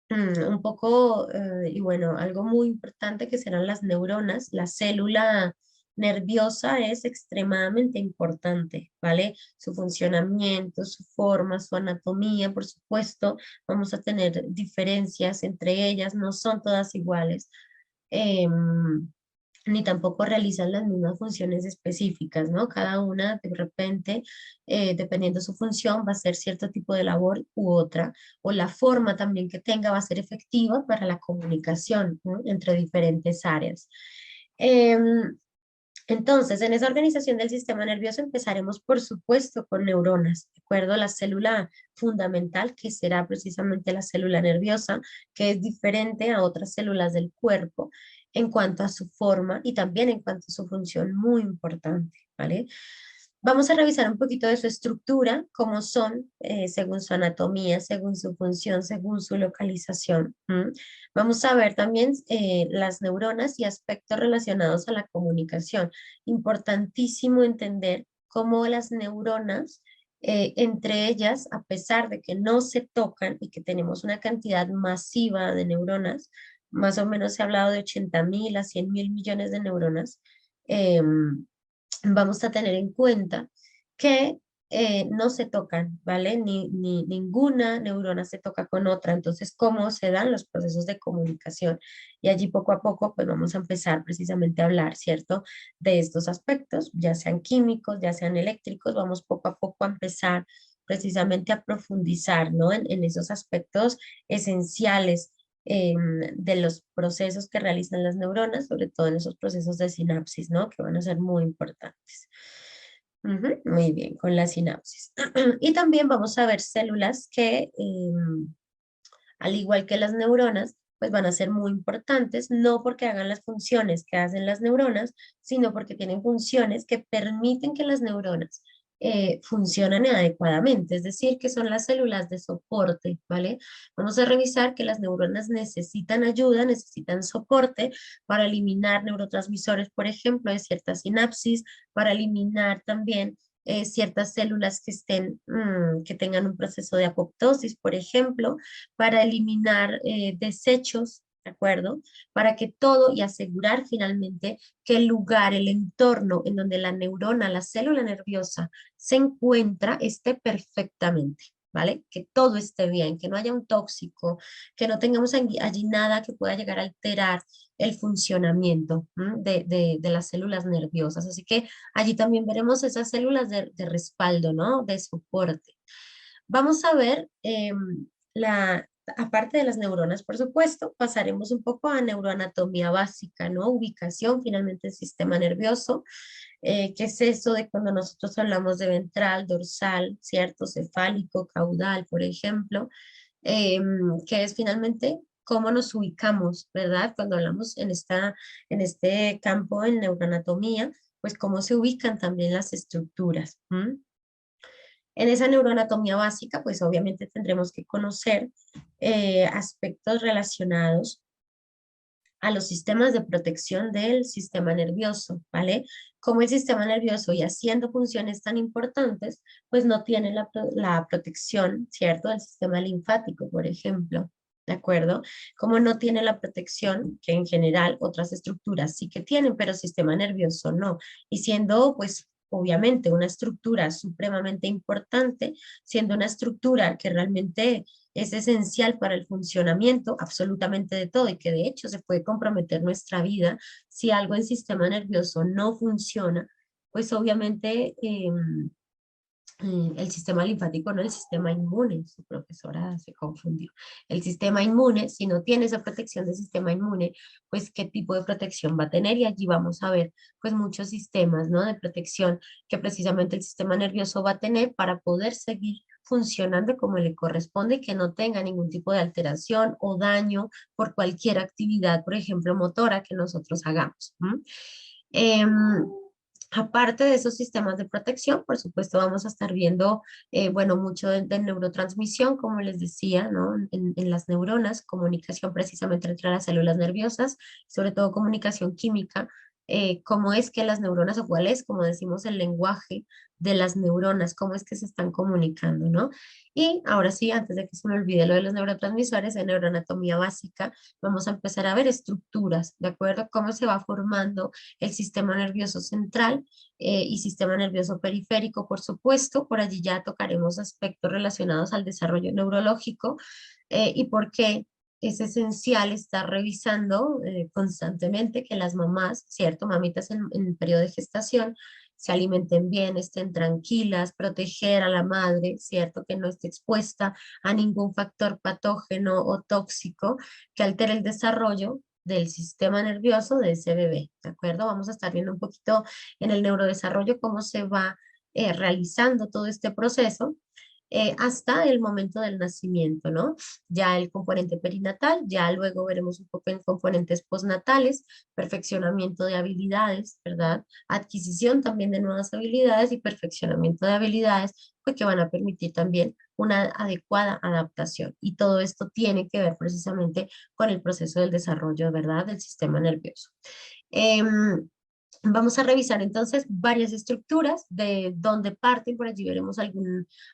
un poco, y bueno, algo muy importante que serán las neuronas. La célula nerviosa es extremadamente importante, ¿vale? Su funcionamiento, su forma, su anatomía, por supuesto, vamos a tener diferencias entre ellas, no son todas iguales. Ni tampoco realizan las mismas funciones específicas, ¿no? Cada una de repente, dependiendo de su función, va a ser cierto tipo de labor u otra, o la forma también que tenga va a ser efectiva para la comunicación, ¿no? Entre diferentes áreas. Em, entonces, en esa organización del sistema nervioso empezaremos, por supuesto, con neuronas, ¿de acuerdo? La célula fundamental, que será precisamente la célula nerviosa, que es diferente a otras células del cuerpo en cuanto a su forma y también en cuanto a su función muy importante, ¿vale? Vamos a revisar un poquito de su estructura, cómo son, según su anatomía, según su función, según su localización. ¿M? Vamos a ver también las neuronas y aspectos relacionados a la comunicación. Importantísimo entender cómo las neuronas, entre ellas, a pesar de que no se tocan y que tenemos una cantidad masiva de neuronas, más o menos se ha hablado de 80.000 a 100.000 millones de neuronas, vamos a tener en cuenta que no se tocan, ¿vale? Ninguna neurona se toca con otra. Entonces, ¿cómo se dan los procesos de comunicación? Y allí poco a poco, pues vamos a empezar precisamente a hablar, ¿cierto? De estos aspectos, ya sean químicos, ya sean eléctricos, vamos poco a poco a empezar precisamente a profundizar, ¿no? En esos aspectos esenciales de los procesos que realizan las neuronas, sobre todo en esos procesos de sinapsis, ¿no? Que van a ser muy importantes. Ujú, muy bien, con la sinapsis. Y también vamos a ver células que, al igual que las neuronas, pues van a ser muy importantes, no porque hagan las funciones que hacen las neuronas, sino porque tienen funciones que permiten que las neuronas funcionen adecuadamente, es decir, que son las células de soporte, ¿vale? Vamos a revisar que las neuronas necesitan ayuda, necesitan soporte para eliminar neurotransmisores, por ejemplo, de ciertas sinapsis, para eliminar también ciertas células que estén, que tengan un proceso de apoptosis, por ejemplo, para eliminar desechos, ¿de acuerdo? Para que todo y asegurar finalmente que el lugar, el entorno en donde la neurona, la célula nerviosa se encuentra esté perfectamente. ¿Vale? Que todo esté bien, que no haya un tóxico, que no tengamos allí nada que pueda llegar a alterar el funcionamiento de las células nerviosas. Así que allí también veremos esas células de respaldo, ¿no? De soporte. Vamos a ver aparte de las neuronas, por supuesto, pasaremos un poco a neuroanatomía básica, ¿no? Ubicación finalmente del sistema nervioso. ¿Qué es eso de cuando nosotros hablamos de ventral, dorsal, cierto? Cefálico, caudal, por ejemplo, que es finalmente cómo nos ubicamos, ¿verdad? Cuando hablamos en este campo en neuroanatomía, pues cómo se ubican también las estructuras. En esa neuroanatomía básica, pues obviamente tendremos que conocer aspectos relacionados a los sistemas de protección del sistema nervioso, ¿vale? Como el sistema nervioso y haciendo funciones tan importantes, pues no tiene la protección, ¿cierto? Del sistema linfático, por ejemplo, ¿de acuerdo? Como no tiene la protección que en general otras estructuras sí que tienen, pero el sistema nervioso no. Y siendo, pues, obviamente una estructura supremamente importante, siendo una estructura que realmente es esencial para el funcionamiento absolutamente de todo y que de hecho se puede comprometer nuestra vida si algo en sistema nervioso no funciona, pues obviamente el sistema linfático, no el sistema inmune, su profesora se confundió. El sistema inmune, si no tiene esa protección del sistema inmune, pues qué tipo de protección va a tener y allí vamos a ver pues muchos sistemas, ¿no? De protección que precisamente el sistema nervioso va a tener para poder seguir funcionando como le corresponde y que no tenga ningún tipo de alteración o daño por cualquier actividad, por ejemplo, motora que nosotros hagamos. Em, Aparte de esos sistemas de protección, por supuesto, vamos a estar viendo, bueno, mucho de neurotransmisión, como les decía, ¿no? En las neuronas, comunicación precisamente entre las células nerviosas, sobre todo comunicación química, cómo es que las neuronas, o cuál es, como decimos, el lenguaje de las neuronas, cómo es que se están comunicando, ¿no? Y ahora sí, antes de que se me olvide lo de los neurotransmisores, en neuroanatomía básica, vamos a empezar a ver estructuras, ¿de acuerdo? Cómo se va formando el sistema nervioso central y sistema nervioso periférico, por supuesto. Por allí ya tocaremos aspectos relacionados al desarrollo neurológico y por qué es esencial estar revisando constantemente que las mamás, ¿cierto? Mamitas en el periodo de gestación, se alimenten bien, estén tranquilas, proteger a la madre, ¿cierto? Que no esté expuesta a ningún factor patógeno o tóxico que altere el desarrollo del sistema nervioso de ese bebé, ¿de acuerdo? Vamos a estar viendo un poquito en el neurodesarrollo cómo se va realizando todo este proceso hasta el momento del nacimiento, ¿no? Ya el componente perinatal, ya luego veremos un poco en componentes postnatales, perfeccionamiento de habilidades, ¿verdad? Adquisición también de nuevas habilidades y perfeccionamiento de habilidades, pues que van a permitir también una adecuada adaptación. Y todo esto tiene que ver precisamente con el proceso del desarrollo, ¿verdad? Del sistema nervioso. Vamos a revisar entonces varias estructuras de dónde parten, por allí veremos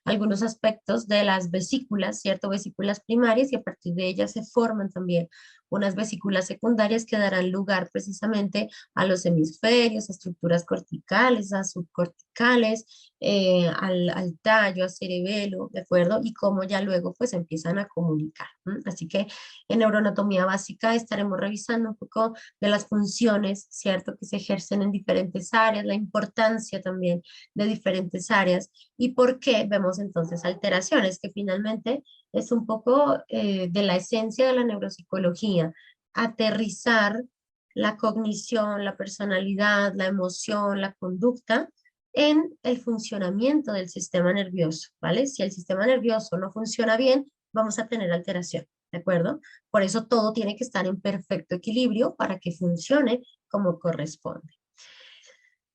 algunos aspectos de las vesículas, ¿cierto? Vesículas primarias y a partir de ellas se forman también unas vesículas secundarias que darán lugar precisamente a los hemisferios, a estructuras corticales, a subcorticales, al tallo, a cerebelo, ¿de acuerdo? Y cómo ya luego pues empiezan a comunicar. Así que en neuroanatomía básica estaremos revisando un poco de las funciones, ¿cierto?, que se ejercen en diferentes áreas, la importancia también de diferentes áreas y por qué vemos entonces alteraciones, que finalmente es un poco de la esencia de la neuropsicología, aterrizar la cognición, la personalidad, la emoción, la conducta en el funcionamiento del sistema nervioso, ¿vale? Si el sistema nervioso no funciona bien, vamos a tener alteración, ¿de acuerdo? Por eso todo tiene que estar en perfecto equilibrio para que funcione como corresponde.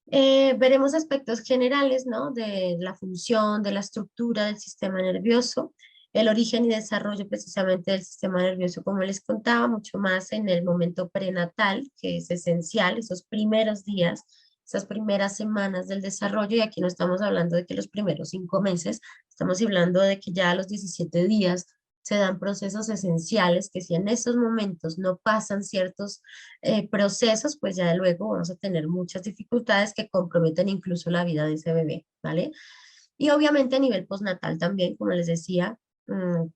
Veremos aspectos generales, ¿no? De la función, de la estructura del sistema nervioso, el origen y desarrollo precisamente del sistema nervioso, como les contaba, mucho más en el momento prenatal, que es esencial, esos primeros días, esas primeras semanas del desarrollo, y aquí no estamos hablando de que los primeros 5 meses, estamos hablando de que ya a los 17 días se dan procesos esenciales que si en esos momentos no pasan ciertos procesos, pues ya luego vamos a tener muchas dificultades que comprometen incluso la vida de ese bebé, ¿vale? Y obviamente a nivel postnatal también, como les decía,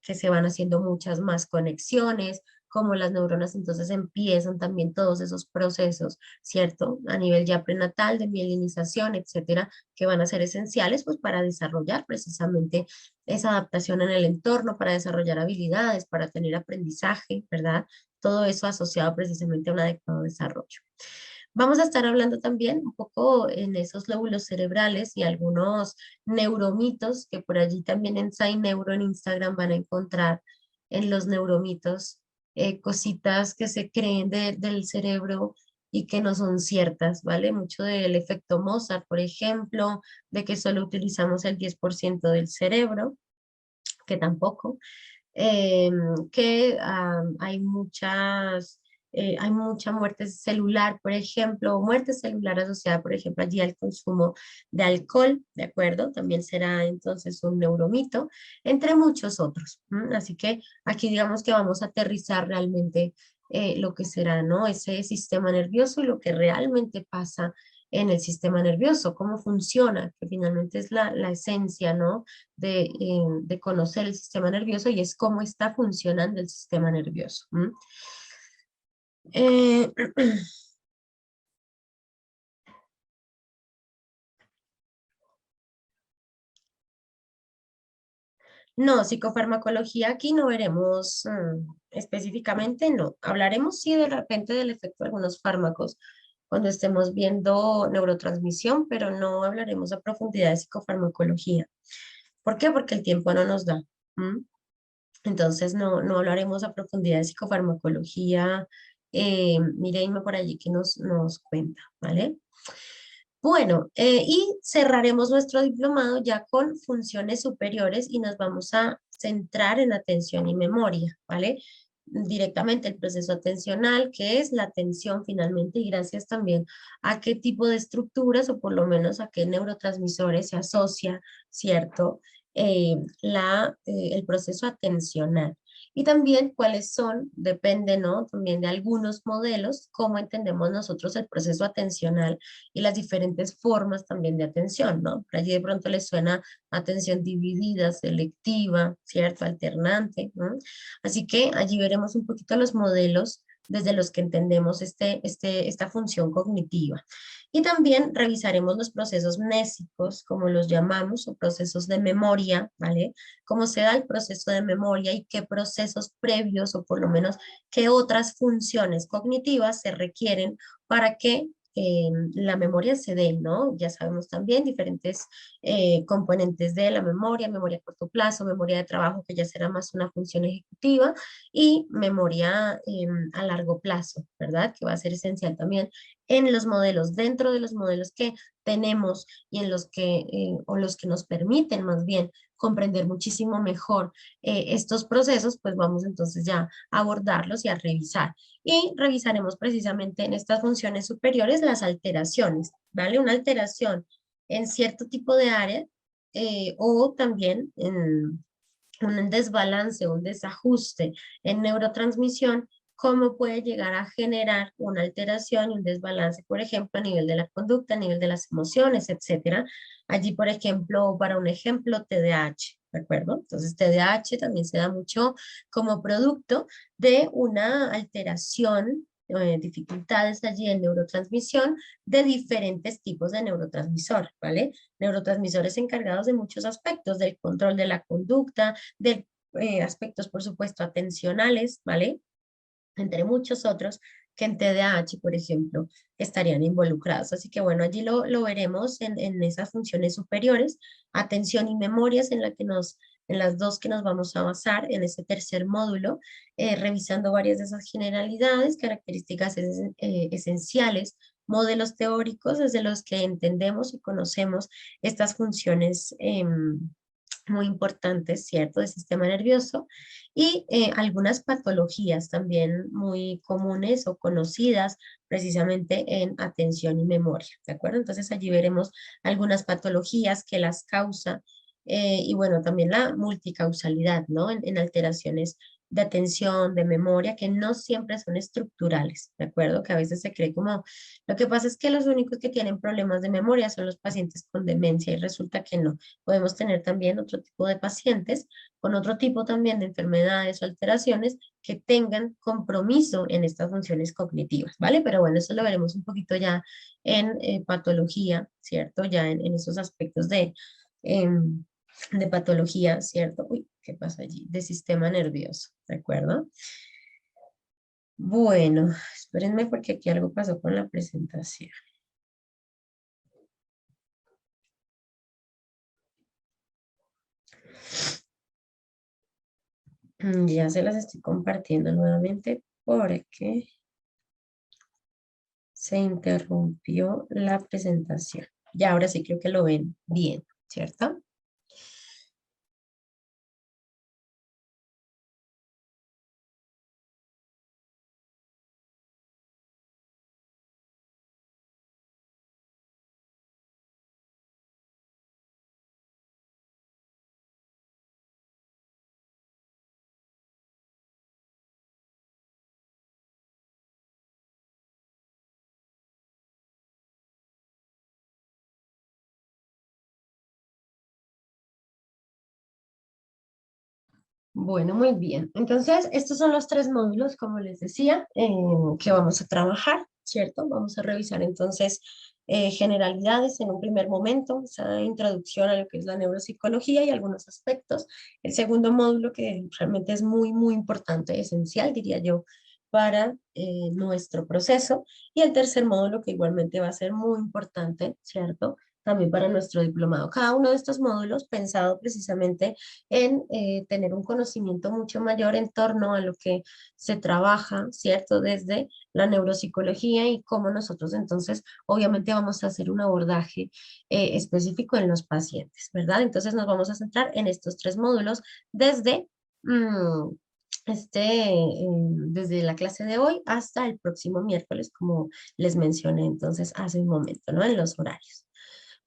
que se van haciendo muchas más conexiones, como las neuronas entonces empiezan también todos esos procesos, ¿cierto? A nivel ya prenatal, de mielinización, etcétera, que van a ser esenciales pues para desarrollar precisamente esa adaptación en el entorno, para desarrollar habilidades, para tener aprendizaje, ¿verdad? Todo eso asociado precisamente a un adecuado desarrollo. Vamos a estar hablando también un poco en esos lóbulos cerebrales y algunos neuromitos que por allí también en Neuro en Instagram van a encontrar en los neuromitos, cositas que se creen del cerebro y que no son ciertas, ¿vale? Mucho del efecto Mozart, por ejemplo, de que solo utilizamos el 10% del cerebro, que tampoco, que hay mucha muerte celular, por ejemplo, o muerte celular asociada, por ejemplo, allí al consumo de alcohol, ¿de acuerdo? También será entonces un neuromito, entre muchos otros. Así que aquí digamos que vamos a aterrizar realmente lo que será, ¿no? Ese sistema nervioso y lo que realmente pasa en el sistema nervioso, cómo funciona, que finalmente es la esencia, ¿no? De conocer el sistema nervioso y es cómo está funcionando el sistema nervioso. Eh, no, psicofarmacología aquí no veremos específicamente, no. Hablaremos sí de repente del efecto de algunos fármacos cuando estemos viendo neurotransmisión, pero no hablaremos a profundidad de psicofarmacología. ¿Por qué? Porque el tiempo no nos da. ¿M? Entonces no hablaremos a profundidad de psicofarmacología. Mireille por allí que nos cuenta, ¿vale? Bueno, y cerraremos nuestro diplomado ya con funciones superiores y nos vamos a centrar en atención y memoria, ¿vale? Directamente el proceso atencional, que es la atención finalmente, y gracias también a qué tipo de estructuras o por lo menos a qué neurotransmisores se asocia, ¿cierto? El proceso atencional. Y también cuáles son, depende, ¿no? También de algunos modelos, cómo entendemos nosotros el proceso atencional y las diferentes formas también de atención, ¿no? Por allí de pronto les suena atención dividida, selectiva, ¿cierto? Alternante, ¿no? Así que allí veremos un poquito los modelos desde los que entendemos esta función cognitiva. Y también revisaremos los procesos mnésicos, como los llamamos, o procesos de memoria, ¿vale? Cómo se da el proceso de memoria y qué procesos previos, o por lo menos qué otras funciones cognitivas se requieren para que la memoria se dé, ¿no? Ya sabemos también diferentes componentes de la memoria a corto plazo, memoria de trabajo, que ya será más una función ejecutiva, y memoria a largo plazo, ¿verdad? Que va a ser esencial también en los modelos, dentro de los modelos que tenemos y en los que, o los que nos permiten más bien comprender muchísimo mejor estos procesos, pues vamos entonces ya a abordarlos y a revisar. Y revisaremos precisamente en estas funciones superiores las alteraciones, ¿vale? Una alteración en cierto tipo de área o también en un desbalance, un desajuste en neurotransmisión, cómo puede llegar a generar una alteración y un desbalance, por ejemplo, a nivel de la conducta, a nivel de las emociones, etcétera. Allí, por ejemplo, para un ejemplo, TDAH, ¿de acuerdo? Entonces, TDAH también se da mucho como producto de una alteración, dificultades allí en neurotransmisión de diferentes tipos de neurotransmisor, ¿vale? Neurotransmisores encargados de muchos aspectos, del control de la conducta, de aspectos, por supuesto, atencionales, ¿vale? Entre muchos otros que en TDAH, por ejemplo, estarían involucrados. Así que bueno, allí lo veremos en esas funciones superiores, atención y memorias en las dos que nos vamos a basar en ese tercer módulo, revisando varias de esas generalidades, características esenciales, modelos teóricos desde los que entendemos y conocemos estas funciones muy importantes, ¿cierto?, del sistema nervioso y algunas patologías también muy comunes o conocidas precisamente en atención y memoria, ¿de acuerdo? Entonces allí veremos algunas patologías que las causa y bueno, también la multicausalidad, ¿no? En alteraciones de atención, de memoria, que no siempre son estructurales, ¿de acuerdo? Que a veces se cree como, lo que pasa es que los únicos que tienen problemas de memoria son los pacientes con demencia y resulta que no. Podemos tener también otro tipo de pacientes con otro tipo también de enfermedades o alteraciones que tengan compromiso en estas funciones cognitivas, ¿vale? Pero bueno, eso lo veremos un poquito ya en patología, ¿cierto? Ya en esos aspectos em, de patología, ¿cierto? Uy, ¿qué pasa allí? De sistema nervioso, ¿de acuerdo? Bueno, espérenme porque aquí algo pasó con la presentación. Ya se las estoy compartiendo nuevamente porque se interrumpió la presentación. Ya ahora sí creo que lo ven bien, ¿cierto? Bueno, muy bien. Entonces, estos son los tres módulos, como les decía, que vamos a trabajar, ¿cierto? Vamos a revisar entonces generalidades en un primer momento, esa introducción a lo que es la neuropsicología y algunos aspectos. El segundo módulo, que realmente es muy importante, esencial, diría yo, para nuestro proceso. Y el tercer módulo, que igualmente va a ser muy importante, ¿cierto? también para nuestro diplomado. Cada uno de estos módulos pensado precisamente en tener un conocimiento mucho mayor en torno a lo que se trabaja, ¿cierto? Desde la neuropsicología y cómo nosotros entonces obviamente vamos a hacer un abordaje específico en los pacientes, ¿verdad? Entonces nos vamos a centrar en estos tres módulos desde... mm, desde la clase de hoy hasta el próximo miércoles, como les mencioné entonces hace un momento, ¿no? En los horarios.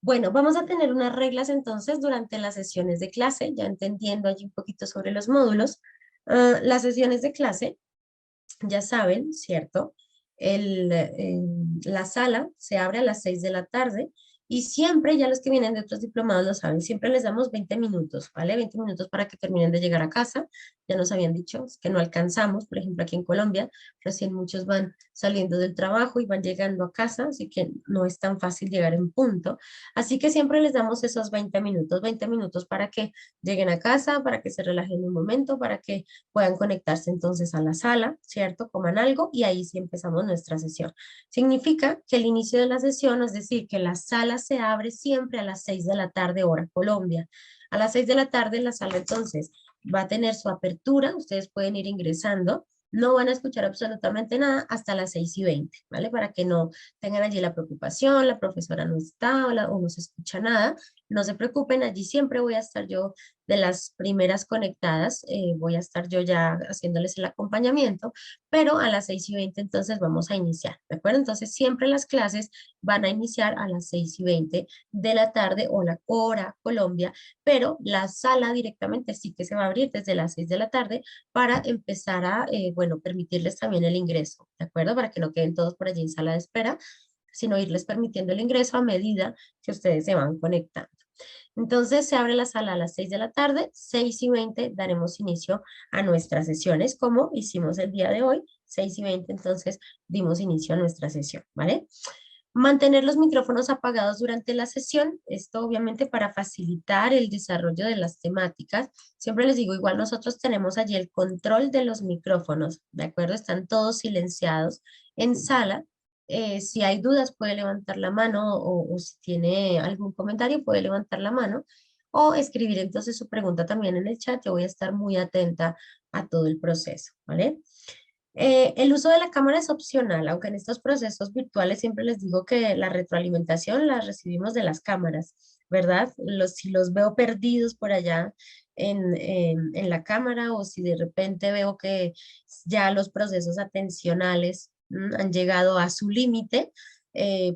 Bueno, vamos a tener unas reglas entonces durante las sesiones de clase, ya entendiendo allí un poquito sobre los módulos. Las sesiones de clase, ya saben, ¿cierto? La sala se abre a las 6 de la tarde y siempre, ya los que vienen de otros diplomados lo saben, siempre les damos 20 minutos, ¿vale? 20 minutos para que terminen de llegar a casa. Ya nos habían dicho que no alcanzamos, por ejemplo, aquí en Colombia, recién muchos van saliendo del trabajo y van llegando a casa, así que no es tan fácil llegar en punto. Así que siempre les damos esos 20 minutos para que lleguen a casa, para que se relajen un momento, para que puedan conectarse entonces a la sala, ¿cierto? Coman algo y ahí sí empezamos nuestra sesión. Significa que el inicio de la sesión, es decir, que la sala se abre siempre a las 6 de la tarde, hora Colombia. A las 6 de la tarde la sala entonces va a tener su apertura, ustedes pueden ir ingresando, no van a escuchar absolutamente nada hasta las 6:20, ¿vale? Para que no tengan allí la preocupación, la profesora no está o no se escucha nada, no se preocupen, allí siempre voy a estar yo de las primeras conectadas, voy a estar yo ya haciéndoles el acompañamiento, pero a las 6:20 entonces vamos a iniciar, ¿de acuerdo? Entonces siempre las clases van a iniciar a las 6:20 de la tarde o la hora Colombia, pero la sala directamente sí que se va a abrir desde las 6 de la tarde para empezar a, bueno, permitirles también el ingreso, ¿de acuerdo? Para que no queden todos por allí en sala de espera, sino irles permitiendo el ingreso a medida que ustedes se van conectando. Entonces se abre la sala a las 6 de la tarde, 6:20 daremos inicio a nuestras sesiones como hicimos el día de hoy, 6:20 entonces dimos inicio a nuestra sesión, ¿vale? Mantener los micrófonos apagados durante la sesión, esto obviamente para facilitar el desarrollo de las temáticas. Siempre les digo, igual nosotros tenemos allí el control de los micrófonos, ¿de acuerdo? Están todos silenciados en sala. Si hay dudas puede levantar la mano o si tiene algún comentario puede levantar la mano o escribir entonces su pregunta también en el chat. Yo voy a estar muy atenta a todo el proceso, ¿vale? El uso de la cámara es opcional, aunque en estos procesos virtuales siempre les digo que la retroalimentación la recibimos de las cámaras, ¿verdad? Si los veo perdidos por allá en la cámara o si de repente veo que ya los procesos atencionales han llegado a su límite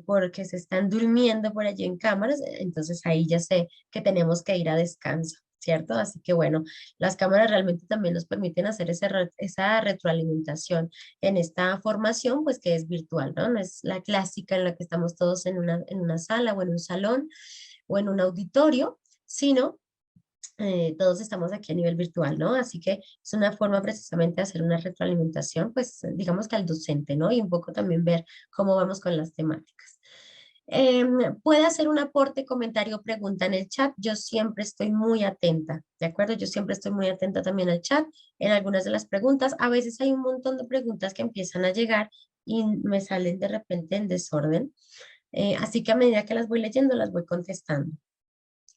porque se están durmiendo por allí en cámaras, entonces ahí ya sé que tenemos que ir a descanso, ¿cierto? Así que bueno. Las cámaras realmente también nos permiten hacer esa retroalimentación en esta formación, pues que es virtual, ¿no? No es la clásica en la que estamos todos en una sala o en un salón o en un auditorio, sino todos estamos aquí a nivel virtual, ¿no? Así que es una forma precisamente de hacer una retroalimentación, pues digamos que al docente, ¿no? Y un poco también ver cómo vamos con las temáticas. Puede hacer un aporte, comentario o pregunta en el chat. Yo siempre estoy muy atenta, ¿de acuerdo? Yo siempre estoy muy atenta también al chat en algunas de las preguntas. A veces hay un montón de preguntas que empiezan a llegar y me salen de repente en desorden. Así que a medida que las voy leyendo, las voy contestando.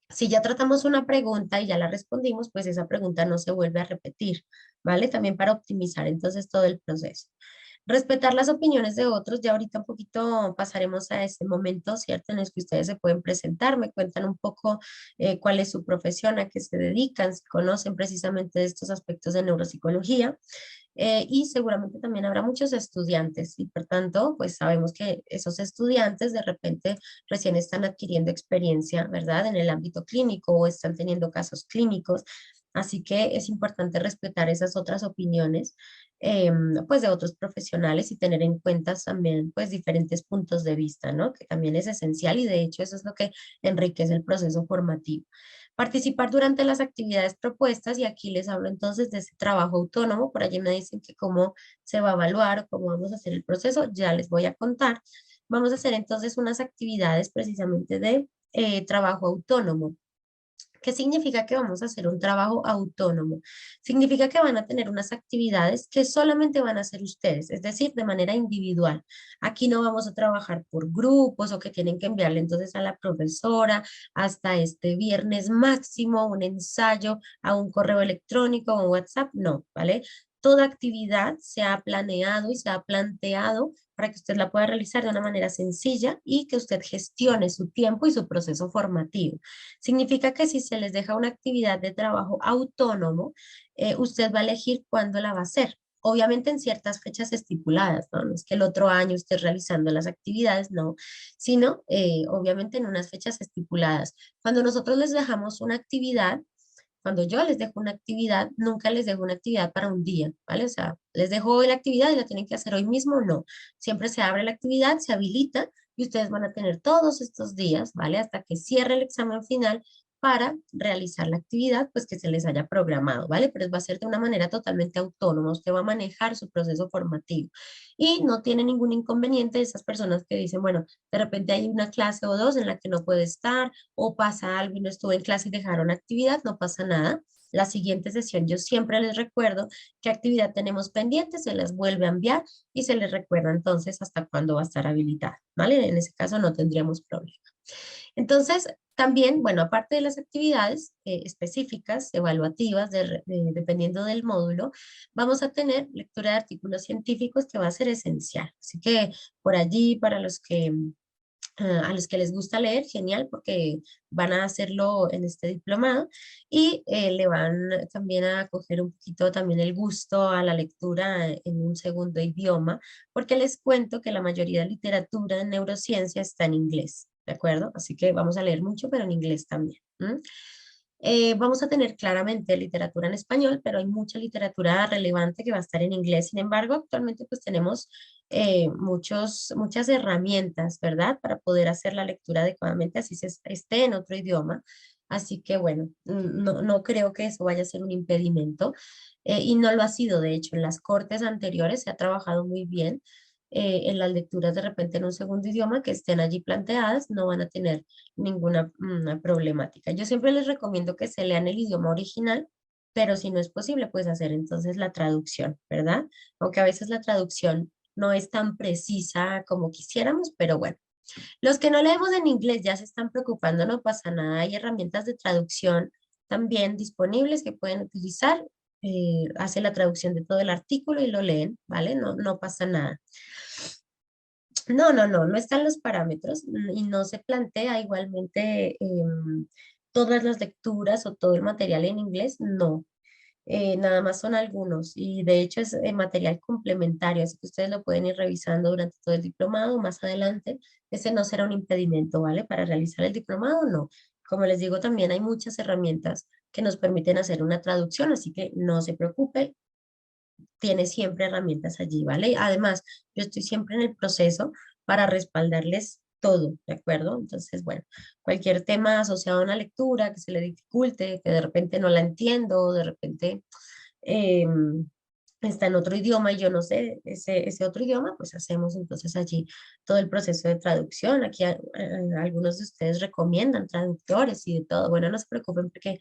Si ya tratamos una pregunta y ya la respondimos, pues esa pregunta no se vuelve a repetir, ¿vale? También para optimizar entonces todo el proceso. Respetar las opiniones de otros, ya ahorita un poquito pasaremos a ese momento, ¿cierto? En el que ustedes se pueden presentar, me cuentan un poco cuál es su profesión, a qué se dedican, si conocen precisamente de estos aspectos de neuropsicología. Y seguramente también habrá muchos estudiantes y por tanto, pues sabemos que esos estudiantes de repente recién están adquiriendo experiencia, ¿verdad? En el ámbito clínico o están teniendo casos clínicos. Así que es importante respetar esas otras opiniones, pues de otros profesionales y tener en cuenta también, pues diferentes puntos de vista, ¿no? Que también es esencial y de hecho eso es lo que enriquece el proceso formativo. Participar durante las actividades propuestas y aquí les hablo entonces de ese trabajo autónomo. Por allí me dicen que cómo se va a evaluar o cómo vamos a hacer el proceso, ya les voy a contar. Vamos a hacer entonces unas actividades precisamente de trabajo autónomo. ¿Qué significa que vamos a hacer un trabajo autónomo? Significa que van a tener unas actividades que solamente van a hacer ustedes, es decir, de manera individual. Aquí no vamos a trabajar por grupos o que tienen que enviarle entonces a la profesora hasta este viernes máximo un ensayo a un correo electrónico o un WhatsApp, no, ¿vale? Toda actividad se ha planeado y se ha planteado para que usted la pueda realizar de una manera sencilla y que usted gestione su tiempo y su proceso formativo. Significa que si se les deja una actividad de trabajo autónomo, usted va a elegir cuándo la va a hacer. Obviamente en ciertas fechas estipuladas, ¿no? No es que el otro año esté realizando las actividades, no, sino obviamente en unas fechas estipuladas. Cuando nosotros les dejamos una actividad, cuando yo les dejo una actividad, nunca les dejo una actividad para un día, ¿vale? O sea, les dejo hoy la actividad y la tienen que hacer hoy mismo, no. Siempre se abre la actividad, se habilita y ustedes van a tener todos estos días, ¿vale? Hasta que cierre el examen final para realizar la actividad, pues que se les haya programado, ¿vale? Pero va a ser de una manera totalmente autónoma, usted va a manejar su proceso formativo y no tiene ningún inconveniente de esas personas que dicen, bueno, de repente hay una clase o dos en la que no puede estar o pasa algo y no estuvo en clase y dejaron actividad, no pasa nada. La siguiente sesión yo siempre les recuerdo qué actividad tenemos pendiente, se las vuelve a enviar y se les recuerda entonces hasta cuándo va a estar habilitada, ¿vale? En ese caso no tendríamos problema. Entonces, también, bueno, aparte de las actividades específicas, evaluativas, dependiendo del módulo, vamos a tener lectura de artículos científicos que va a ser esencial. Así que por allí, para los que a los que les gusta leer, genial, porque van a hacerlo en este diplomado y le van también a coger un poquito también el gusto a la lectura en un segundo idioma, porque les cuento que la mayoría de literatura en neurociencia está en inglés, ¿de acuerdo? Así que vamos a leer mucho, pero en inglés también. Vamos a tener claramente literatura en español, pero hay mucha literatura relevante que va a estar en inglés. Sin embargo, actualmente pues tenemos muchas herramientas, ¿verdad? Para poder hacer la lectura adecuadamente, así se esté en otro idioma. Así que bueno, no creo que eso vaya a ser un impedimento y no lo ha sido. De hecho, en las cortes anteriores se ha trabajado muy bien. En las lecturas de repente en un segundo idioma que estén allí planteadas, no van a tener ninguna problemática. Yo siempre les recomiendo que se lean el idioma original, pero si no es posible, pues hacer entonces la traducción, ¿verdad? Aunque a veces la traducción no es tan precisa como quisiéramos, pero bueno. Los que no leemos en inglés ya se están preocupando, no pasa nada. Hay herramientas de traducción también disponibles que pueden utilizar. Hace la traducción de todo el artículo y lo leen, ¿vale? No pasa nada. No están los parámetros y no se plantea igualmente todas las lecturas o todo el material en inglés, no. Nada más son algunos y de hecho es material complementario, así que ustedes lo pueden ir revisando durante todo el diplomado, más adelante. Ese no será un impedimento, ¿vale? Para realizar el diplomado, no. Como les digo, también hay muchas herramientas que nos permiten hacer una traducción, así que no se preocupe, tiene siempre herramientas allí, ¿vale? Además, yo estoy siempre en el proceso para respaldarles todo, ¿de acuerdo? Entonces, bueno, cualquier tema asociado a una lectura que se le dificulte, que de repente no la entiendo, de repente eh, está en otro idioma y yo no sé ese otro idioma, pues hacemos entonces allí todo el proceso de traducción. Aquí algunos de ustedes recomiendan traductores y de todo. Bueno, no se preocupen porque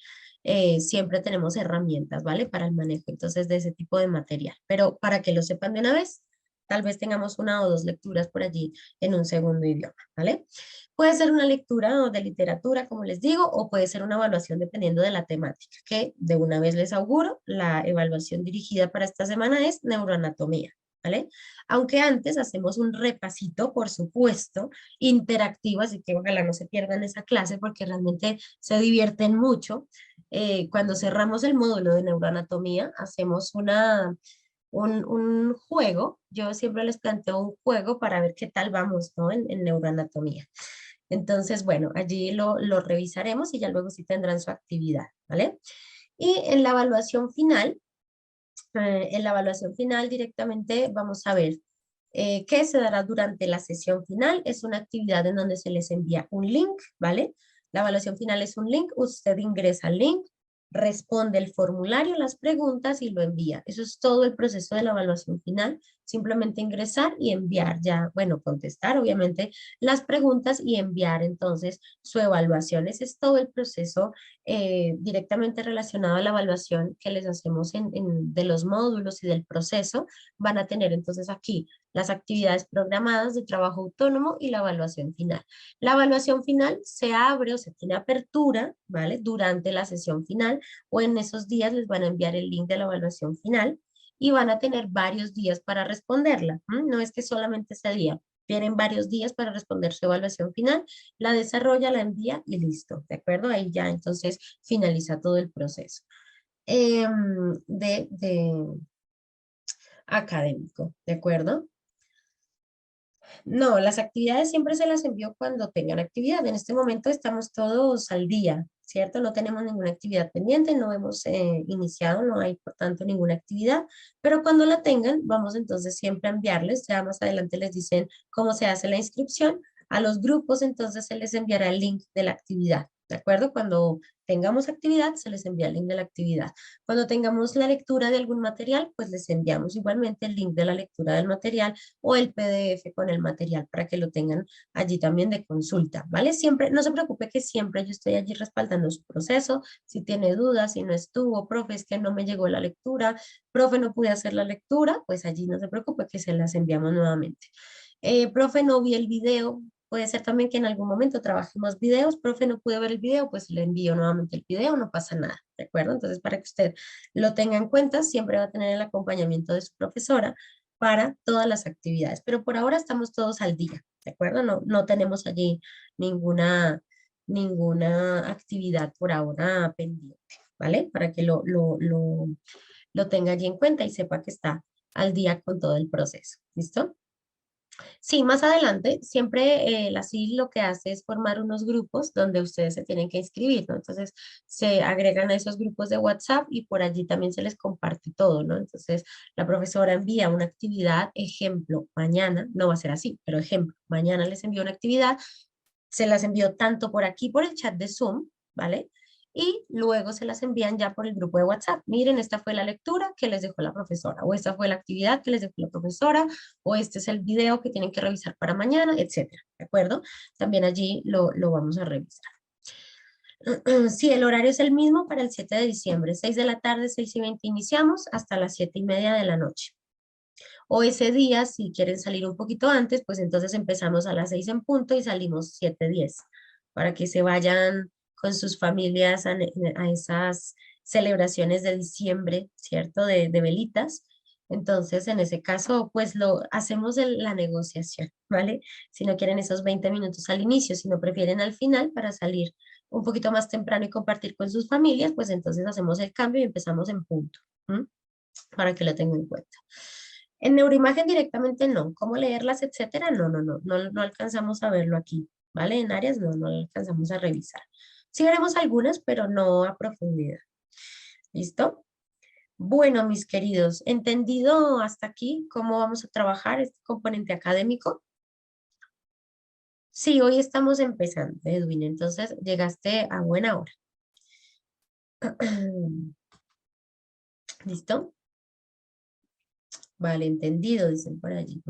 siempre tenemos herramientas, ¿vale? Para el manejo entonces de ese tipo de material. Pero para que lo sepan de una vez, tal vez tengamos una o dos lecturas por allí en un segundo idioma, ¿vale? Puede ser una lectura o de literatura, como les digo, o puede ser una evaluación dependiendo de la temática, que de una vez les auguro, la evaluación dirigida para esta semana es neuroanatomía, ¿vale? Aunque antes hacemos un repasito, por supuesto, interactivo, así que ojalá no se pierdan esa clase porque realmente se divierten mucho. Cuando cerramos el módulo de neuroanatomía, hacemos un juego. Yo siempre les planteo un juego para ver qué tal vamos, ¿no? En neuroanatomía. Entonces, bueno, allí lo revisaremos y ya luego sí tendrán su actividad, ¿vale? Y en la evaluación final directamente vamos a ver qué se dará durante la sesión final. Es una actividad en donde se les envía un link, ¿vale? La evaluación final es un link, usted ingresa al link, responde el formulario, las preguntas y lo envía. Eso es todo el proceso de la evaluación final. simplemente ingresar y enviar ya, bueno, contestar obviamente las preguntas y enviar entonces su evaluación. Ese es todo el proceso directamente relacionado a la evaluación que les hacemos de los módulos y del proceso. Van a tener entonces aquí las actividades programadas de trabajo autónomo y la evaluación final. La evaluación final se abre o se tiene apertura, ¿vale? Durante la sesión final o en esos días les van a enviar el link de la evaluación final y van a tener varios días para responderla. No es que solamente ese día, tienen varios días para responder su evaluación final, la desarrolla, la envía y listo, ¿de acuerdo? Ahí ya entonces finaliza todo el proceso de académico, ¿de acuerdo? No, las actividades siempre se las envío cuando tengan actividad. En este momento estamos todos al día, ¿cierto? No tenemos ninguna actividad pendiente, no hemos iniciado, no hay por tanto ninguna actividad, pero cuando la tengan, vamos entonces siempre a enviarles, ya más adelante les dicen cómo se hace la inscripción. A los grupos entonces se les enviará el link de la actividad, ¿de acuerdo? Cuando tengamos actividad, se les envía el link de la actividad. Cuando tengamos la lectura de algún material, pues les enviamos igualmente el link de la lectura del material o el PDF con el material para que lo tengan allí también de consulta, ¿vale? Siempre, no se preocupe que siempre yo estoy allí respaldando su proceso. Si tiene dudas, si no estuvo, profe, es que no me llegó la lectura, profe, no pude hacer la lectura, pues allí no se preocupe que se las enviamos nuevamente. Profe, no vi el video. Puede ser también que en algún momento trabajemos videos, profe, no pude ver el video, pues le envío nuevamente el video, no pasa nada, ¿de acuerdo? Entonces, para que usted lo tenga en cuenta, siempre va a tener el acompañamiento de su profesora para todas las actividades, pero por ahora estamos todos al día, ¿de acuerdo? No tenemos allí ninguna actividad por ahora pendiente, ¿vale? Para que lo tenga allí en cuenta y sepa que está al día con todo el proceso, ¿listo? Sí, más adelante, siempre la CIL lo que hace es formar unos grupos donde ustedes se tienen que inscribir, ¿no? Entonces, se agregan a esos grupos de WhatsApp y por allí también se les comparte todo, ¿no? Entonces, la profesora envía una actividad, ejemplo, mañana, no va a ser así, pero ejemplo, mañana les envío una actividad, se las envió tanto por aquí, por el chat de Zoom, ¿vale? Y luego se las envían ya por el grupo de WhatsApp. Miren, esta fue la lectura que les dejó la profesora, o esta fue la actividad que les dejó la profesora, o este es el video que tienen que revisar para mañana, etcétera, ¿de acuerdo? También allí lo vamos a revisar. Sí, el horario es el mismo para el 7 de diciembre, 6 de la tarde, 6:20 iniciamos hasta las 7:30 de la noche. O ese día, si quieren salir un poquito antes, pues entonces empezamos a las 6 en punto y salimos 7:10 para que se vayan con sus familias a esas celebraciones de diciembre, ¿cierto? De velitas. Entonces, en ese caso, pues lo hacemos la negociación, ¿vale? Si no quieren esos 20 minutos al inicio, si no prefieren al final para salir un poquito más temprano y compartir con sus familias, pues entonces hacemos el cambio y empezamos en punto, ¿m? Para que lo tengan en cuenta. En neuroimagen directamente no. ¿Cómo leerlas, etcétera? No alcanzamos a verlo aquí, ¿vale? En áreas no alcanzamos a revisar. Sí veremos algunas, pero no a profundidad. ¿Listo? Bueno, mis queridos, ¿entendido hasta aquí cómo vamos a trabajar este componente académico? Sí, hoy estamos empezando, Edwin, entonces llegaste a buena hora. ¿Listo? Vale, entendido, dicen por allí.